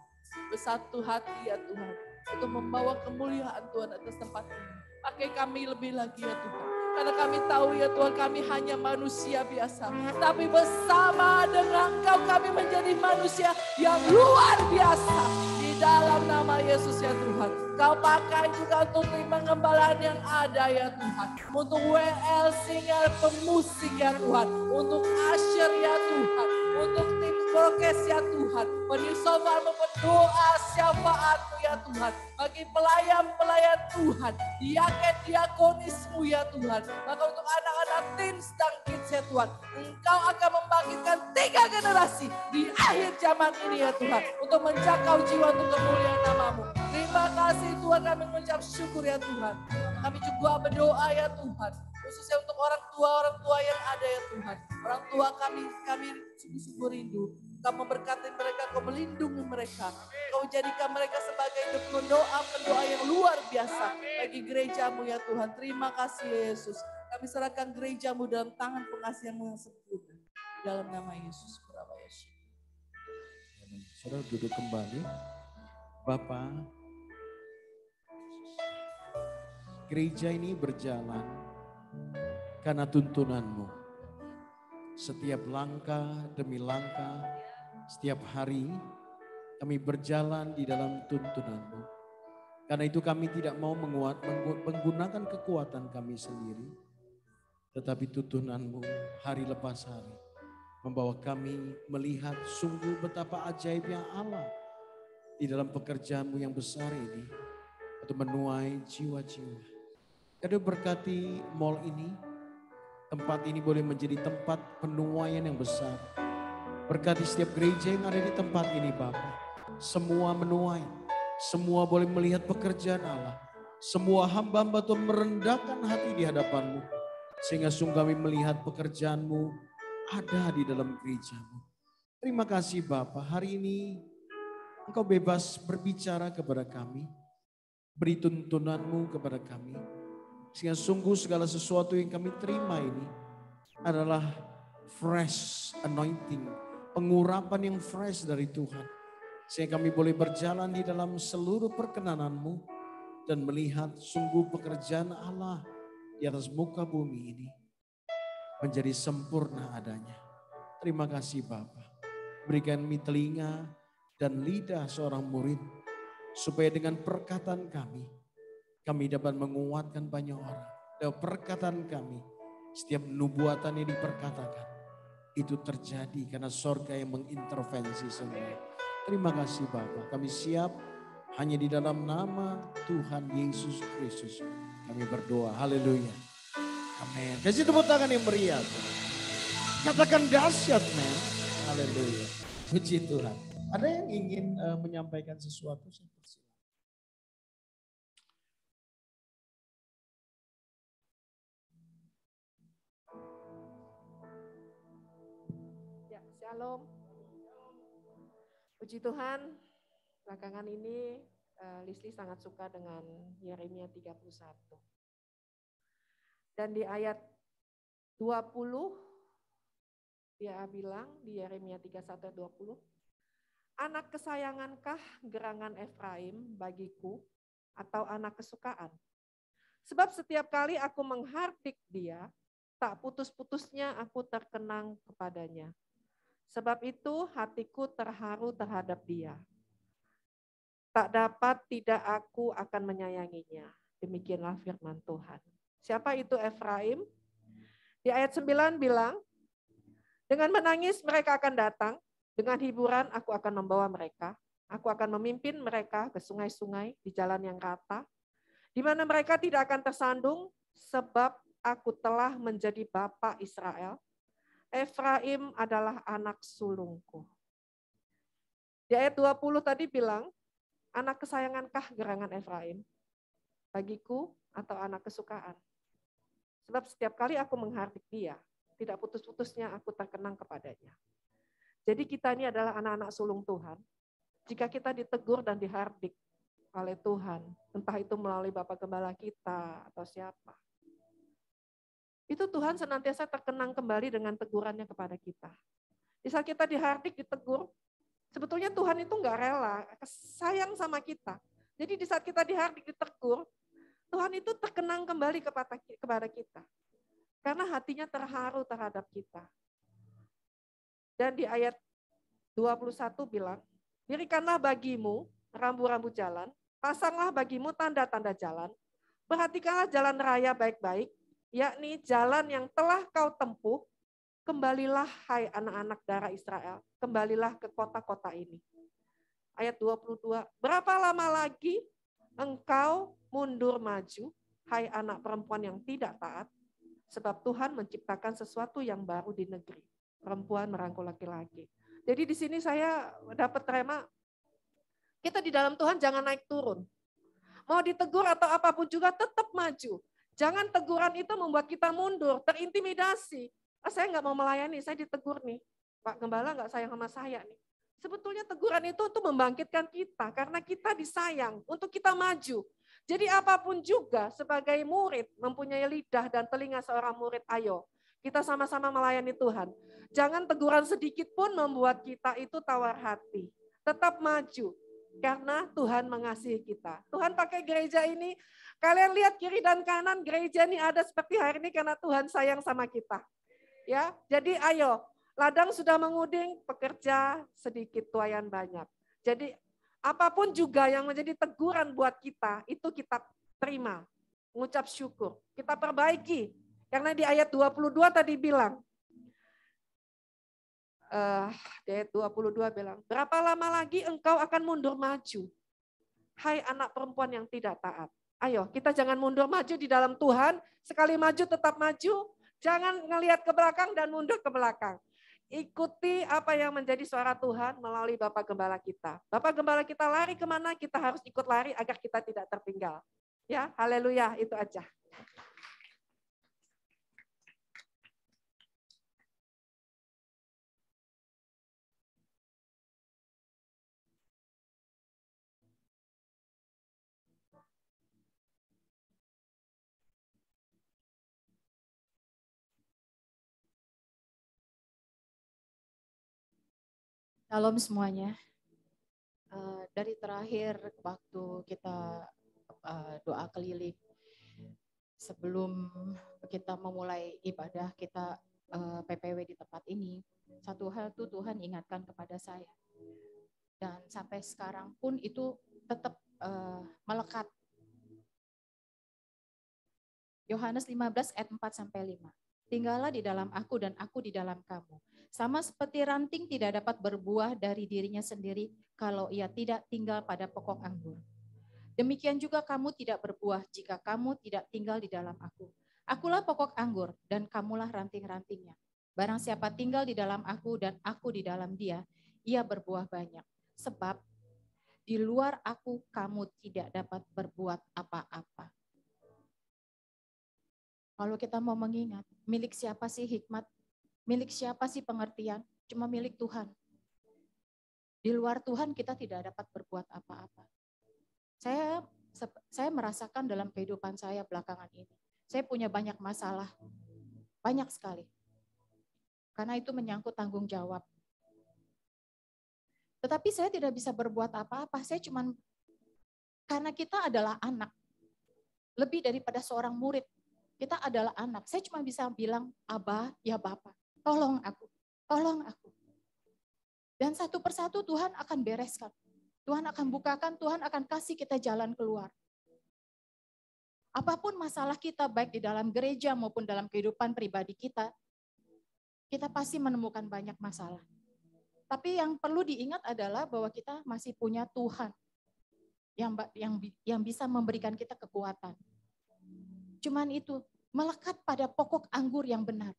Bersatu hati ya Tuhan. Untuk membawa kemuliaan Tuhan atas tempat ini. Pakai kami lebih lagi ya Tuhan. Karena kami tahu ya Tuhan, kami hanya manusia biasa. Tapi bersama dengan Engkau kami menjadi manusia yang luar biasa. Di dalam nama Yesus ya Tuhan. Kau pakai juga untuk tim pengembalaan yang ada ya Tuhan. Untuk WL singer pemusik ya Tuhan. Untuk usher ya Tuhan. Untuk tim prokes ya Tuhan. Penyusupan berdoa syafaat-Mu ya Tuhan. Bagi pelayan-pelayan Tuhan. Diaken-diakonismu ya Tuhan. Maka untuk anak-anak teens dan kids ya Tuhan. Engkau akan membangkitkan 3 generasi di akhir zaman ini ya Tuhan. Untuk menjangkau jiwa untuk kemuliaan nama-Mu. Terima kasih Tuhan, kami mengucap syukur ya Tuhan. Kami juga berdoa ya Tuhan. Khususnya untuk orang tua yang ada ya Tuhan. Orang tua kami sungguh-sungguh rindu. Kau memberkati mereka, Kau melindungi mereka. Kau jadikan mereka sebagai pendoa yang luar biasa bagi gereja-Mu ya Tuhan. Terima kasih Yesus. Kami serahkan gereja-Mu dalam tangan pengasihan-Mu yang sempurna. Dalam nama Yesus. Saudara duduk kembali. Bapak, gereja ini berjalan karena tuntunan-Mu. Setiap langkah demi langkah, setiap hari kami berjalan di dalam tuntunan-Mu. Karena itu kami tidak mau menggunakan kekuatan kami sendiri. Tetapi tuntunan-Mu hari lepas hari membawa kami melihat sungguh betapa ajaibnya Allah di dalam pekerjaan-Mu yang besar ini untuk menuai jiwa-jiwa. Kami berkati mall ini, tempat ini boleh menjadi tempat penuaian yang besar. Berkati setiap gereja yang ada di tempat ini Bapa. Semua menuai, semua boleh melihat pekerjaan Allah. Semua hamba-hamba Tuhan merendahkan hati di hadapan-Mu. Sehingga sungguh kami melihat pekerjaan-Mu ada di dalam gereja-Mu. Terima kasih Bapa, hari ini Engkau bebas berbicara kepada kami. Beri tuntunan-Mu kepada kami. Sehingga sungguh segala sesuatu yang kami terima ini adalah fresh anointing. Pengurapan yang fresh dari Tuhan. Sehingga kami boleh berjalan di dalam seluruh perkenanan-Mu. Dan melihat sungguh pekerjaan Allah di atas muka bumi ini menjadi sempurna adanya. Terima kasih Bapa. Berikan kami telinga dan lidah seorang murid. Supaya dengan perkataan kami dapat menguatkan banyak orang. Dan perkataan kami, setiap nubuatan yang diperkatakan, itu terjadi karena sorga yang mengintervensi semua. Terima kasih Bapa. Kami siap hanya di dalam nama Tuhan Yesus Kristus. Kami berdoa. Haleluya. Amin. Kasih tepuk tangan yang meriah. Katakan dahsyat, men. Haleluya. Puji Tuhan. Ada yang ingin menyampaikan sesuatu? Saya persilakan. Ya, shalom. Puji Tuhan, belakangan ini Lisli sangat suka dengan Yeremia 31. Dan di ayat 20 dia bilang di Yeremia 31 ayat 20, anak kesayangankah gerangan Efraim bagiku atau anak kesukaan? Sebab setiap kali aku menghardik dia, tak putus-putusnya aku terkenang kepadanya. Sebab itu hatiku terharu terhadap dia. Tak dapat tidak aku akan menyayanginya. Demikianlah firman Tuhan. Siapa itu Efraim? Di ayat 9 bilang, dengan menangis mereka akan datang, dengan hiburan aku akan membawa mereka. Aku akan memimpin mereka ke sungai-sungai di jalan yang rata, di mana mereka tidak akan tersandung, sebab aku telah menjadi bapa Israel. Efraim adalah anak sulungku. Di ayat 20 tadi bilang, anak kesayangankah gerangan Efraim? Bagiku atau anak kesukaan? Sebab setiap kali aku menghardik dia, tidak putus-putusnya aku terkenang kepadanya. Jadi kita ini adalah anak-anak sulung Tuhan. Jika kita ditegur dan dihardik oleh Tuhan, entah itu melalui Bapak Gembala kita atau siapa, itu Tuhan senantiasa terkenang kembali dengan tegurannya kepada kita. Di saat kita dihardik, ditegur, sebetulnya Tuhan itu enggak rela, sayang sama kita. Jadi di saat kita dihardik, ditegur, Tuhan itu terkenang kembali kepada kita. Karena hatinya terharu terhadap kita. Dan di ayat 21 bilang, dirikanlah bagimu rambu-rambu jalan, pasanglah bagimu tanda-tanda jalan, perhatikanlah jalan raya baik-baik, yakni jalan yang telah kau tempuh, kembalilah hai anak-anak darah Israel, kembalilah ke kota-kota ini. Ayat 22, berapa lama lagi engkau mundur maju, hai anak perempuan yang tidak taat, sebab Tuhan menciptakan sesuatu yang baru di negeri. Perempuan merangkul laki-laki. Jadi di sini saya dapat tema, kita di dalam Tuhan jangan naik turun. Mau ditegur atau apapun juga tetap maju. Jangan teguran itu membuat kita mundur, terintimidasi. Saya nggak mau melayani, saya ditegur nih. Pak Gembala nggak sayang sama saya nih. Sebetulnya teguran itu untuk membangkitkan kita, karena kita disayang, untuk kita maju. Jadi apapun juga sebagai murid, mempunyai lidah dan telinga seorang murid, ayo. Kita sama-sama melayani Tuhan. Jangan teguran sedikit pun membuat kita itu tawar hati. Tetap maju, karena Tuhan mengasihi kita. Tuhan pakai gereja ini, kalian lihat kiri dan kanan, gereja ini ada seperti hari ini karena Tuhan sayang sama kita. Ya, jadi ayo, ladang sudah menguding, pekerja sedikit tuayan banyak. Jadi apapun juga yang menjadi teguran buat kita, itu kita terima, mengucap syukur, kita perbaiki. Karena di ayat 22 tadi bilang, di ayat 22 bilang, berapa lama lagi engkau akan mundur maju, hai anak perempuan yang tidak taat. Ayo, kita jangan mundur maju di dalam Tuhan, sekali maju tetap maju, jangan ngelihat ke belakang dan mundur ke belakang. Ikuti apa yang menjadi suara Tuhan melalui Bapak Gembala kita. Bapak Gembala kita lari kemana, kita harus ikut lari agar kita tidak tertinggal. Ya, haleluya, itu aja. Shalom semuanya. Dari terakhir waktu kita doa keliling, sebelum kita memulai ibadah kita PPW di tempat ini, satu hal tuh Tuhan ingatkan kepada saya. Dan sampai sekarang pun itu tetap melekat. Yohanes 15 ayat 4-5. Tinggallah di dalam aku dan aku di dalam kamu. Sama seperti ranting tidak dapat berbuah dari dirinya sendiri kalau ia tidak tinggal pada pokok anggur. Demikian juga kamu tidak berbuah jika kamu tidak tinggal di dalam aku. Akulah pokok anggur dan kamulah ranting-rantingnya. Barang siapa tinggal di dalam aku dan aku di dalam dia, ia berbuah banyak. Sebab di luar aku kamu tidak dapat berbuat apa-apa. Kalau kita mau mengingat, milik siapa sih hikmat? Milik siapa sih pengertian? Cuma milik Tuhan. Di luar Tuhan kita tidak dapat berbuat apa-apa. Saya merasakan dalam kehidupan saya belakangan ini. Saya punya banyak masalah, banyak sekali. Karena itu menyangkut tanggung jawab. Tetapi saya tidak bisa berbuat apa-apa. Saya cuman, karena kita adalah anak, lebih daripada seorang murid. Kita adalah anak. Saya cuma bisa bilang, Abah, ya Bapak, tolong aku, tolong aku. Dan satu persatu Tuhan akan bereskan. Tuhan akan bukakan, Tuhan akan kasih kita jalan keluar. Apapun masalah kita, baik di dalam gereja maupun dalam kehidupan pribadi kita pasti menemukan banyak masalah. Tapi yang perlu diingat adalah bahwa kita masih punya Tuhan yang bisa memberikan kita kekuatan. Cuman itu, melekat pada pokok anggur yang benar.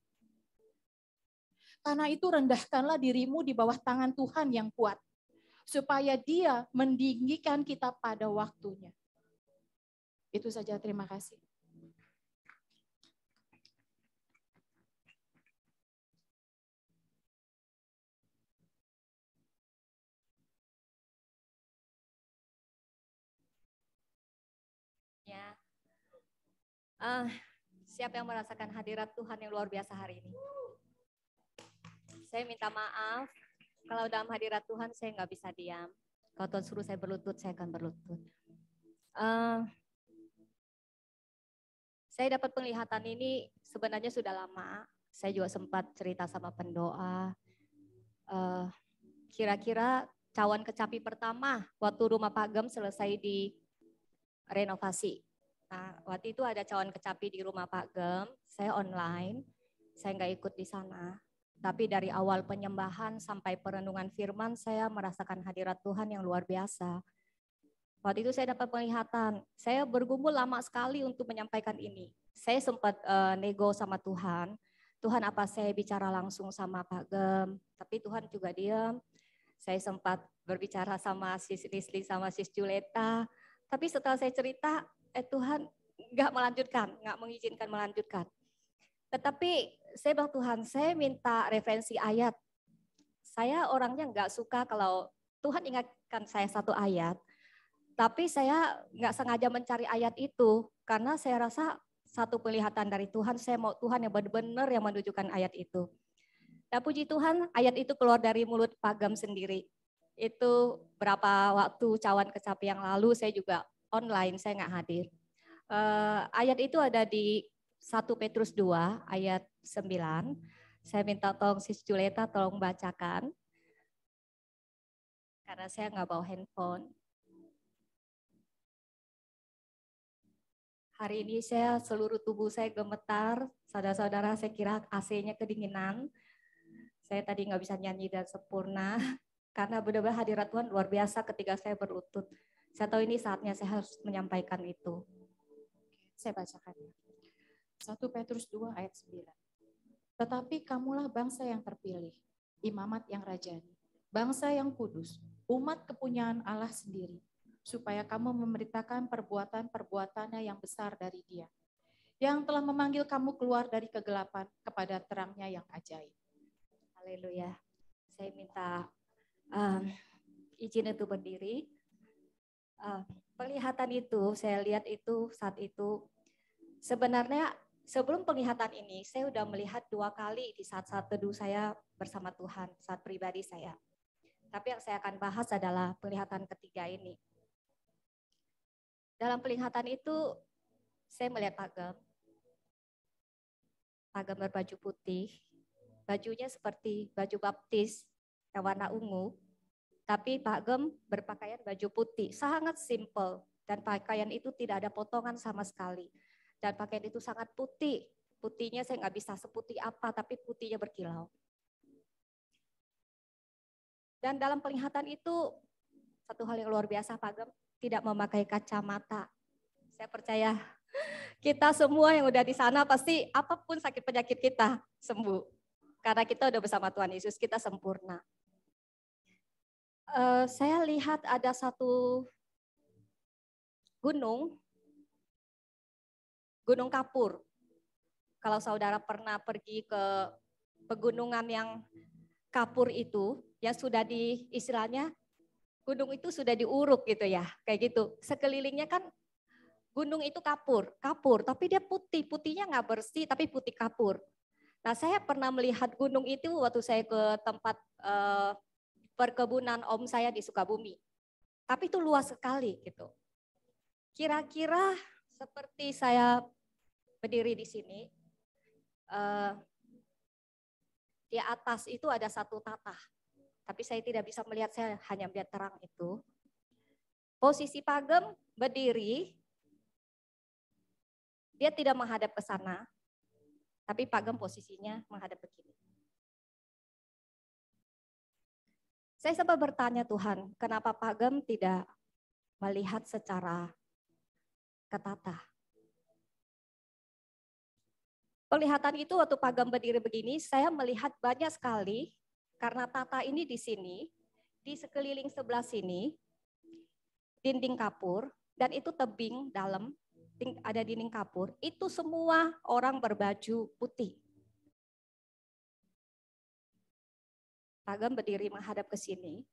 Karena itu rendahkanlah dirimu di bawah tangan Tuhan yang kuat, supaya Dia meninggikan kita pada waktunya. Itu saja, terima kasih. Ya. Siapa yang merasakan hadirat Tuhan yang luar biasa hari ini? Saya minta maaf, kalau dalam hadirat Tuhan saya nggak bisa diam. Kalau Tuhan suruh saya berlutut, saya akan berlutut. Saya dapat penglihatan ini sebenarnya sudah lama. Saya juga sempat cerita sama pendoa. Kira-kira cawan kecapi pertama waktu rumah Pak Gem selesai direnovasi. Nah, waktu itu ada cawan kecapi di rumah Pak Gem. Saya online, saya nggak ikut di sana. Tapi dari awal penyembahan sampai perenungan firman, saya merasakan hadirat Tuhan yang luar biasa. Waktu itu saya dapat penglihatan, saya bergumul lama sekali untuk menyampaikan ini. Saya sempat nego sama Tuhan, Tuhan apa saya bicara langsung sama Pak Gem, tapi Tuhan juga diam. Saya sempat berbicara sama Sis Lisli sama Sis Juleta, tapi setelah saya cerita, Tuhan nggak mengizinkan melanjutkan. Tetapi saya bilang Tuhan, saya minta referensi ayat. Saya orangnya nggak suka kalau Tuhan ingatkan saya satu ayat, tapi saya nggak sengaja mencari ayat itu, karena saya rasa satu penglihatan dari Tuhan, saya mau Tuhan yang benar-benar yang menunjukkan ayat itu. Dan puji Tuhan, ayat itu keluar dari mulut Pak Gem sendiri. Itu berapa waktu cawan kecapi yang lalu, saya juga online, saya nggak hadir. Ayat itu ada di 1 Petrus 2 ayat 9. Saya minta tolong Sis Juleta tolong bacakan. Karena saya nggak bawa handphone. Hari ini seluruh tubuh saya gemetar. Saudara-saudara, saya kira AC-nya kedinginan. Saya tadi nggak bisa nyanyi dan sempurna. Karena benar-benar hadirat Tuhan luar biasa ketika saya berlutut. Saya tahu ini saatnya saya harus menyampaikan itu. Saya bacakan. 1 Petrus 2 ayat 9. Tetapi kamulah bangsa yang terpilih, imamat yang rajani, bangsa yang kudus, umat kepunyaan Allah sendiri, supaya kamu memberitakan perbuatan-perbuatannya yang besar dari Dia, yang telah memanggil kamu keluar dari kegelapan kepada terangnya yang ajaib. Haleluya. Saya minta izin untuk berdiri. Penglihatan itu, saya lihat itu saat itu, sebenarnya sebelum penglihatan ini, saya sudah melihat 2 kali di saat-saat teduh saya bersama Tuhan, saat pribadi saya. Tapi yang saya akan bahas adalah penglihatan ketiga ini. Dalam penglihatan itu, saya melihat Pak Gem. Pak Gem berbaju putih, bajunya seperti baju baptis yang warna ungu, tapi Pak Gem berpakaian baju putih, sangat simple, dan pakaian itu tidak ada potongan sama sekali. Dan pakaian itu sangat putih, putihnya saya nggak bisa seputih apa, tapi putihnya berkilau. Dan dalam penglihatan itu, satu hal yang luar biasa Pak Gem, tidak memakai kacamata. Saya percaya kita semua yang udah di sana pasti apapun sakit penyakit kita sembuh. Karena kita udah bersama Tuhan Yesus, kita sempurna. Saya lihat ada satu gunung kapur. Kalau saudara pernah pergi ke pegunungan yang kapur itu, yang sudah istilahnya gunung itu sudah diuruk gitu ya, kayak gitu. Sekelilingnya kan gunung itu kapur, tapi dia putih, putihnya nggak bersih, tapi putih kapur. Nah, saya pernah melihat gunung itu waktu saya ke tempat perkebunan om saya di Sukabumi. Tapi itu luas sekali gitu. Kira-kira seperti saya berdiri di sini, di atas itu ada satu tatah. Tapi saya tidak bisa melihat, saya hanya melihat terang itu. Posisi Pagem berdiri, dia tidak menghadap ke sana, tapi Pagem posisinya menghadap begini. Saya sempat bertanya Tuhan, kenapa Pagem tidak melihat secara ketata? Penglihatan itu waktu Pagem berdiri begini, saya melihat banyak sekali, karena tata ini di sini, di sekeliling sebelah sini, dinding kapur, dan itu tebing dalam, ada dinding kapur, itu semua orang berbaju putih. Pagem berdiri menghadap ke sini.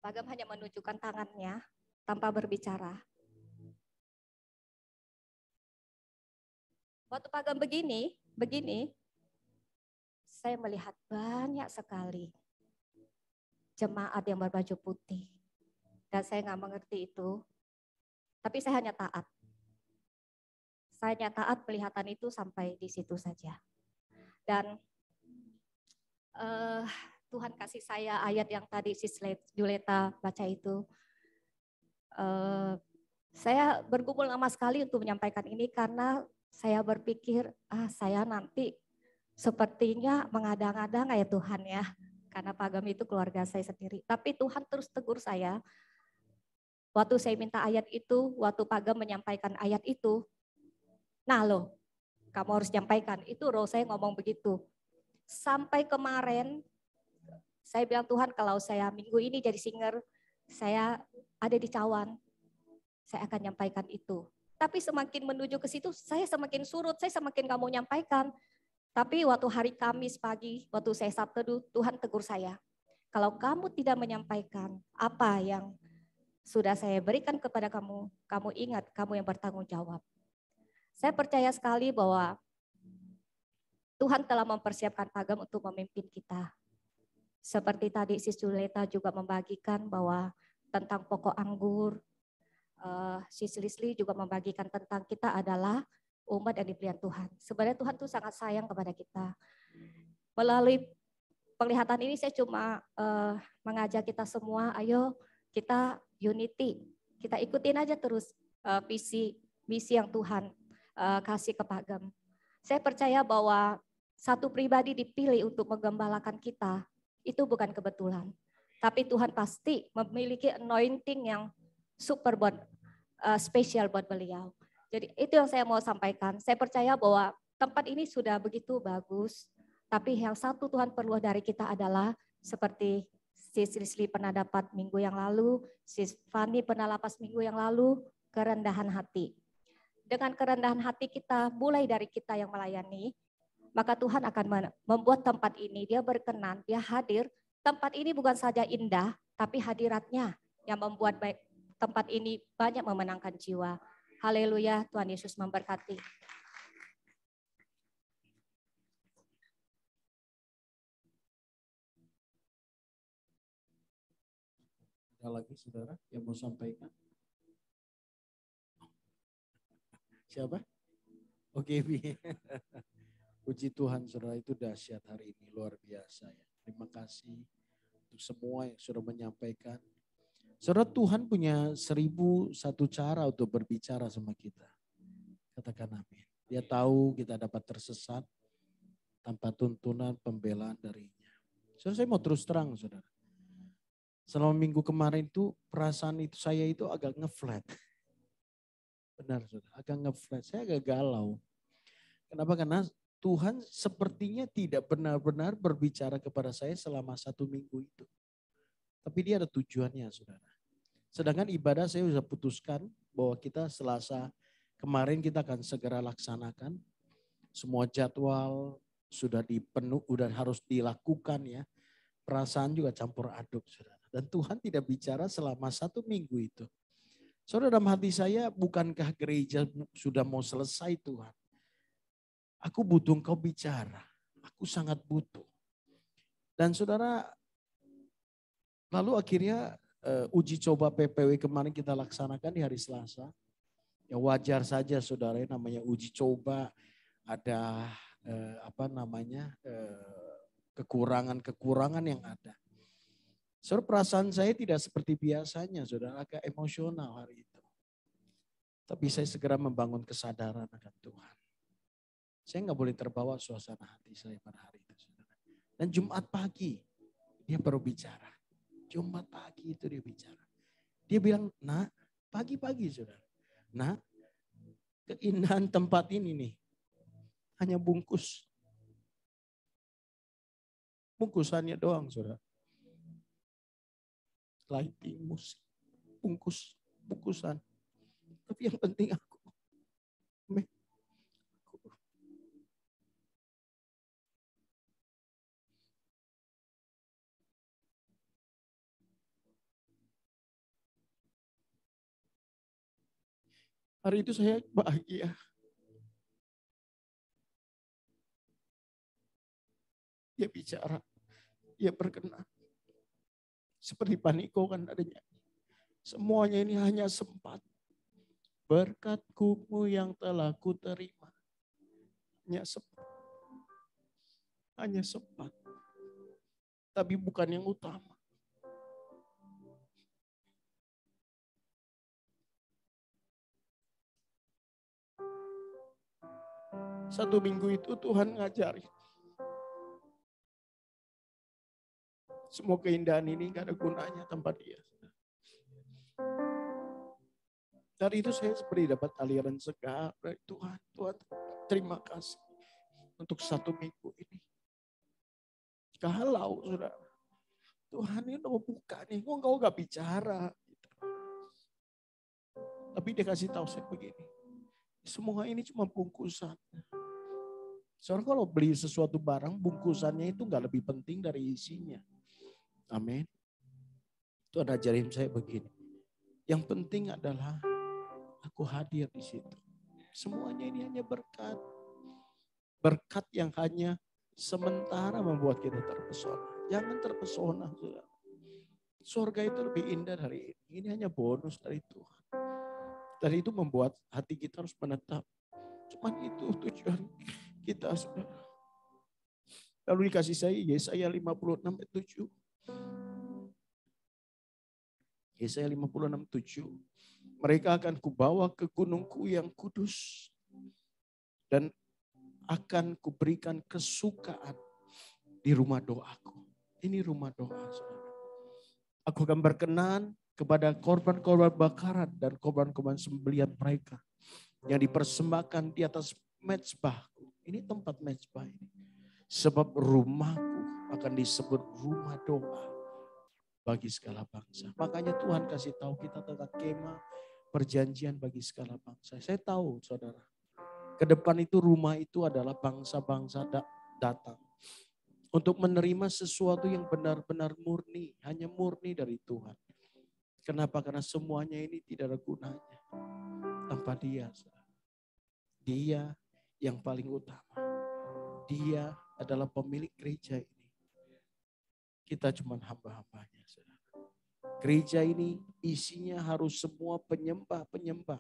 Pagem hanya menunjukkan tangannya tanpa berbicara. Waktu Pagem begini, saya melihat banyak sekali jemaat yang berbaju putih. Dan saya nggak mengerti itu. Tapi saya hanya taat. Saya hanya taat, pelihatan itu sampai di situ saja. Dan Tuhan kasih saya ayat yang tadi Sis Juleta baca itu. Saya bergumul lama sekali untuk menyampaikan ini karena saya berpikir, saya nanti sepertinya mengada-ngada ya Tuhan ya. Karena Pagem itu keluarga saya sendiri. Tapi Tuhan terus tegur saya. Waktu saya minta ayat itu, waktu Pagem menyampaikan ayat itu, nah loh, kamu harus nyampaikan. Itu roh saya ngomong begitu. Sampai kemarin, saya bilang Tuhan kalau saya minggu ini jadi singer, saya ada di Cawan, saya akan nyampaikan itu. Tapi semakin menuju ke situ, saya semakin surut, saya semakin gak mau nyampaikan. Tapi waktu hari Kamis pagi, waktu saya Sabtu, Tuhan tegur saya. Kalau kamu tidak menyampaikan apa yang sudah saya berikan kepada kamu, kamu ingat kamu yang bertanggung jawab. Saya percaya sekali bahwa Tuhan telah mempersiapkan Pagem untuk memimpin kita. Seperti tadi Sis Juleta juga membagikan bahwa tentang pokok anggur, Sis Lisli juga membagikan tentang kita adalah umat yang dipilih Tuhan. Sebenarnya Tuhan tuh sangat sayang kepada kita. Melalui penglihatan ini saya cuma mengajak kita semua, ayo kita unity, kita ikutin aja terus misi yang Tuhan kasih ke Pagem. Saya percaya bahwa satu pribadi dipilih untuk menggembalakan kita, itu bukan kebetulan. Tapi Tuhan pasti memiliki anointing yang super buat spesial buat beliau. Jadi itu yang saya mau sampaikan. Saya percaya bahwa tempat ini sudah begitu bagus, tapi yang satu Tuhan perlu dari kita adalah seperti Sis Lisli pernah dapat minggu yang lalu, Sis Fani pernah lapas minggu yang lalu, kerendahan hati. Dengan kerendahan hati kita, mulai dari kita yang melayani, maka Tuhan akan membuat tempat ini, dia berkenan, dia hadir. Tempat ini bukan saja indah, tapi hadiratnya yang membuat tempat ini banyak memenangkan jiwa. Haleluya, Tuhan Yesus memberkati. Ada lagi saudara yang mau sampaikan? Siapa? Oke, puji Tuhan saudara, itu dahsyat hari ini, luar biasa ya. Terima kasih untuk semua yang sudah menyampaikan. Saudara, Tuhan punya 1001 cara untuk berbicara sama kita. Katakan amin. Dia tahu kita dapat tersesat tanpa tuntunan pembelaan darinya. Saudara, saya mau terus terang saudara. Selama minggu kemarin itu perasaan itu saya itu agak ngeflat. Benar saudara, agak ngeflat. Saya agak galau. Kenapa? Karena Tuhan sepertinya tidak benar-benar berbicara kepada saya selama 1 minggu itu. Tapi dia ada tujuannya saudara. Sedangkan ibadah saya sudah putuskan bahwa kita Selasa kemarin kita akan segera laksanakan. Semua jadwal sudah dipenuhi, sudah harus dilakukan ya. Perasaan juga campur aduk, saudara. Dan Tuhan tidak bicara selama 1 minggu itu. Saudara, dalam hati saya, bukankah gereja sudah mau selesai Tuhan? Aku butuh Engkau bicara. Aku sangat butuh. Dan saudara, lalu akhirnya uji coba PPW kemarin kita laksanakan di hari Selasa. Ya wajar saja saudara, namanya uji coba, ada kekurangan-kekurangan yang ada. Saudara, perasaan saya tidak seperti biasanya, saudara, agak emosional hari itu. Tapi saya segera membangun kesadaran akan Tuhan. Saya nggak boleh terbawa suasana hati saya pada hari itu, saudara. Dan Jumat pagi, dia baru bicara. Jumat pagi itu dia bicara. Dia bilang, nak, pagi-pagi saudara. Nak, keindahan tempat ini nih, hanya bungkus. Bungkusannya doang, saudara. Lighting, musik, bungkusan. Tapi yang penting aku. Amin. Hari itu saya bahagia. Dia bicara, dia berkenan. Seperti Paniko kan adanya. Semuanya ini hanya sempat. Berkat-Mu yang telah kuterima. Hanya sempat. Tapi bukan yang utama. Satu minggu itu Tuhan ngajarin. Semua keindahan ini gak ada gunanya tanpa dia. Dari itu saya seperti dapat aliran segar dari Tuhan. Tuhan, terima kasih untuk 1 minggu ini. Kalau saudara, Tuhan ini mau buka nih, kok engkau gak bicara. Tapi dia kasih tahu saya begini. Semua ini cuma bungkusan. Soalnya kalau beli sesuatu barang, bungkusannya itu gak lebih penting dari isinya. Amin. Tuhan ajarin saya begini. Yang penting adalah aku hadir di situ. Semuanya ini hanya berkat. Berkat yang hanya sementara membuat kita terpesona. Jangan terpesona, saudara. Surga itu lebih indah dari ini. Ini hanya bonus dari Tuhan. Dan itu membuat hati kita harus menetap. Cuman itu tujuan kita, saudara. Lalu dikasih saya Yesaya 56:7. Yesaya 56:7. Mereka akan kubawa ke gunungku yang kudus. Dan akan kuberikan kesukaan di rumah doaku. Ini rumah doa, saudara. Aku akan berkenan kepada korban-korban bakaran dan korban-korban sembelihan mereka. Yang dipersembahkan di atas mezbahku. Ini tempat mezbah ini. Sebab rumahku akan disebut rumah doa bagi segala bangsa. Makanya Tuhan kasih tahu kita tentang kemah perjanjian bagi segala bangsa. Saya tahu saudara, ke depan itu rumah itu adalah bangsa-bangsa datang. Untuk menerima sesuatu yang benar-benar murni, hanya murni dari Tuhan. Kenapa? Karena semuanya ini tidak ada gunanya tanpa dia. Saudara. Dia yang paling utama. Dia adalah pemilik gereja ini. Kita cuma hamba-hambanya. Saudara. Gereja ini isinya harus semua penyembah-penyembah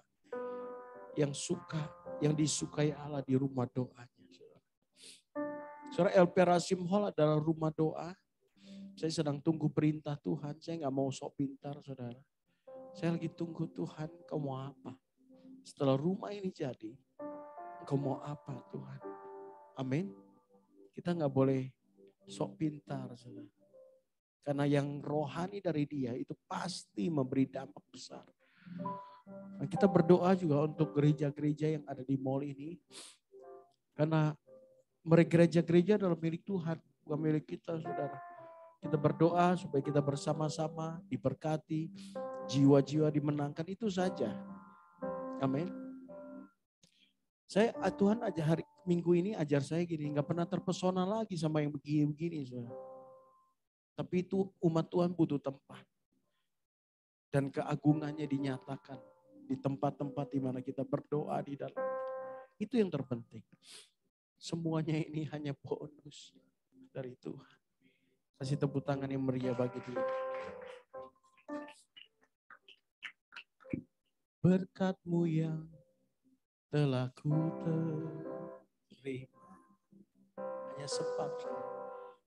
yang disukai Allah di rumah doanya. Saudara, LP Rasim Hall adalah rumah doa. Saya sedang tunggu perintah Tuhan. Saya nggak mau sok pintar, saudara. Saya lagi tunggu Tuhan, kau mau apa? Setelah rumah ini jadi, kau mau apa Tuhan? Amin. Kita nggak boleh sok pintar, saudara. Karena yang rohani dari dia itu pasti memberi dampak besar. Nah, kita berdoa juga untuk gereja-gereja yang ada di mall ini. Karena gereja-gereja adalah milik Tuhan, bukan milik kita, saudara. Kita berdoa supaya kita bersama-sama diberkati, jiwa-jiwa dimenangkan, itu saja. Amin. Tuhan aja minggu ini ajar saya gini, nggak pernah terpesona lagi sama yang begini-begini, saudara. Tapi itu umat Tuhan butuh tempat. Dan keagungannya dinyatakan di tempat-tempat di mana kita berdoa di dalam. Itu yang terpenting. Semuanya ini hanya bonus dari Tuhan. Kasih tepuk tangan yang meriah bagi dia. Berkat-Mu yang telah ku terima. Hanya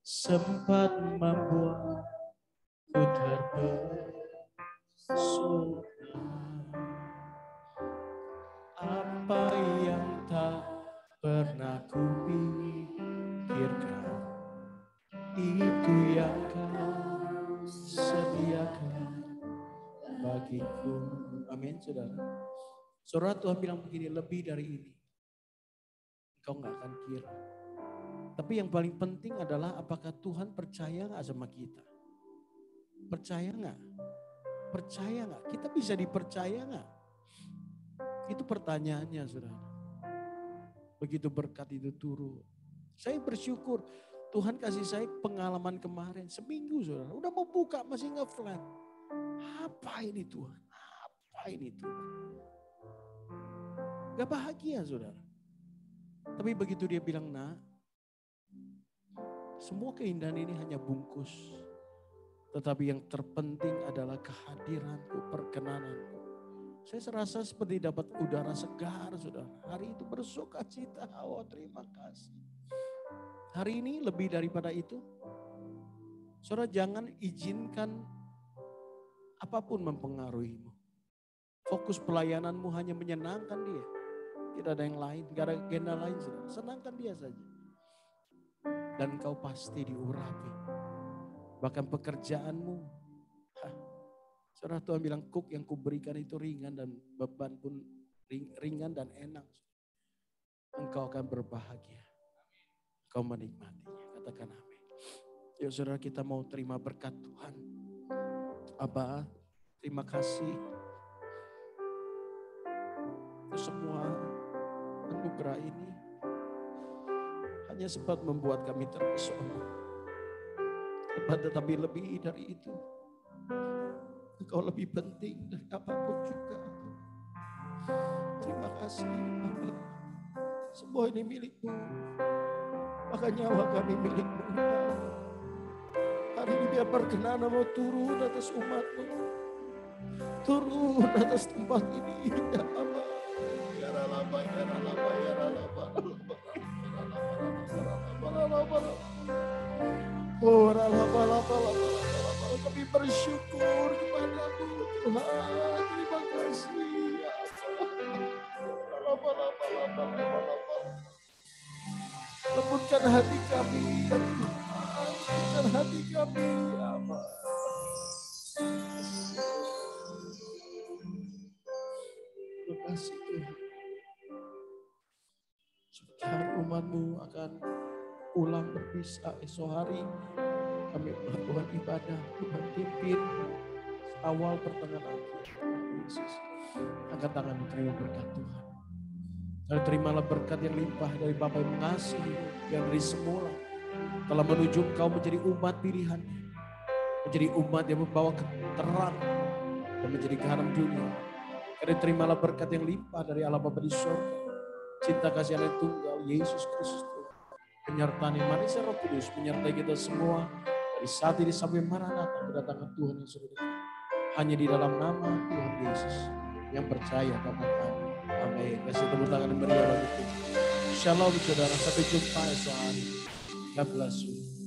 sempat membuat ku terpesona. Apa yang tak pernah ku pikirkan, itu yang Kau sediakan bagiku. Amin, saudara. Saudara, Tuhan bilang begini, lebih dari ini Kau nggak akan kira. Tapi yang paling penting adalah apakah Tuhan percaya nggak sama kita? Percaya nggak? Percaya nggak? Kita bisa dipercaya nggak? Itu pertanyaannya, saudara. Begitu berkat itu turun. Saya bersyukur Tuhan kasih saya pengalaman kemarin. Seminggu, saudara. Udah mau buka masih nge-flat. Apa ini Tuhan? Apa ini Tuhan? Gak bahagia, saudara. Tapi begitu dia bilang, nah, semua keindahan ini hanya bungkus. Tetapi yang terpenting adalah kehadiranku, perkenananku. Saya serasa seperti dapat udara segar, saudara. Hari itu bersuka cita, oh terima kasih. Hari ini lebih daripada itu. Saudara, jangan izinkan apapun mempengaruhimu. Fokus pelayananmu hanya menyenangkan dia. Tidak ada yang lain, tidak ada agenda lain, saudara. Senangkan dia saja. Dan kau pasti diurapi. Bahkan pekerjaanmu. Saudara, Tuhan bilang kuk yang kuberikan itu ringan dan beban pun ringan dan enak. Engkau akan berbahagia. Engkau menikmatinya. Katakan amin. Yuk saudara, kita mau terima berkat Tuhan. Aba, terima kasih. Untuk semua anugerah ini. Hanya sempat membuat kami terpesona. Tetapi lebih dari itu. Engkau lebih penting dari apapun juga. Terima kasih Bapa. Semua ini milik-Mu. Maka nyawa kami milik-Mu. Hari ini biar berkenan Mu turun atas umat-Mu. Turun atas tempat ini. Ya Bapa. Ya Ralaba, ya Ralaba, ya Ralaba. Oh, kami bersyukur kepada-Mu Tuhan. Terima kasih ya Allah. Lembutkan hati kami ya Tuhan. Lembutkan hati kami ya Allah. Terima kasih Tuhan. Sebentar umat-Mu akan pulang berpisah esok hari. Kami melakukan ibadah, Tuhan pimpin awal pertengahan akhir. Yesus, angkat tanganmu, terima berkat Tuhan. Dan terimalah berkat yang limpah dari Bapa yang mengasihi, yang dari semula telah menuju Engkau menjadi umat pilihan-Nya, menjadi umat yang membawa terang dan menjadi garam dunia. Karena terimalah berkat yang limpah dari Allah Bapa di surga, cinta kasih Allah yang tunggal Yesus Kristus, penyertaan yang manis Roh Kudus menyertai kita semua dari saat ini sampai Maranatha, kedatangan Tuhan yang sudah dekat. Hanya di dalam nama Tuhan Yesus yang percaya katakan amin. Kasih tepuk tangan yang meriah bagi Tuhan. Shalom saudara, sampai jumpa esok hari. God bless you.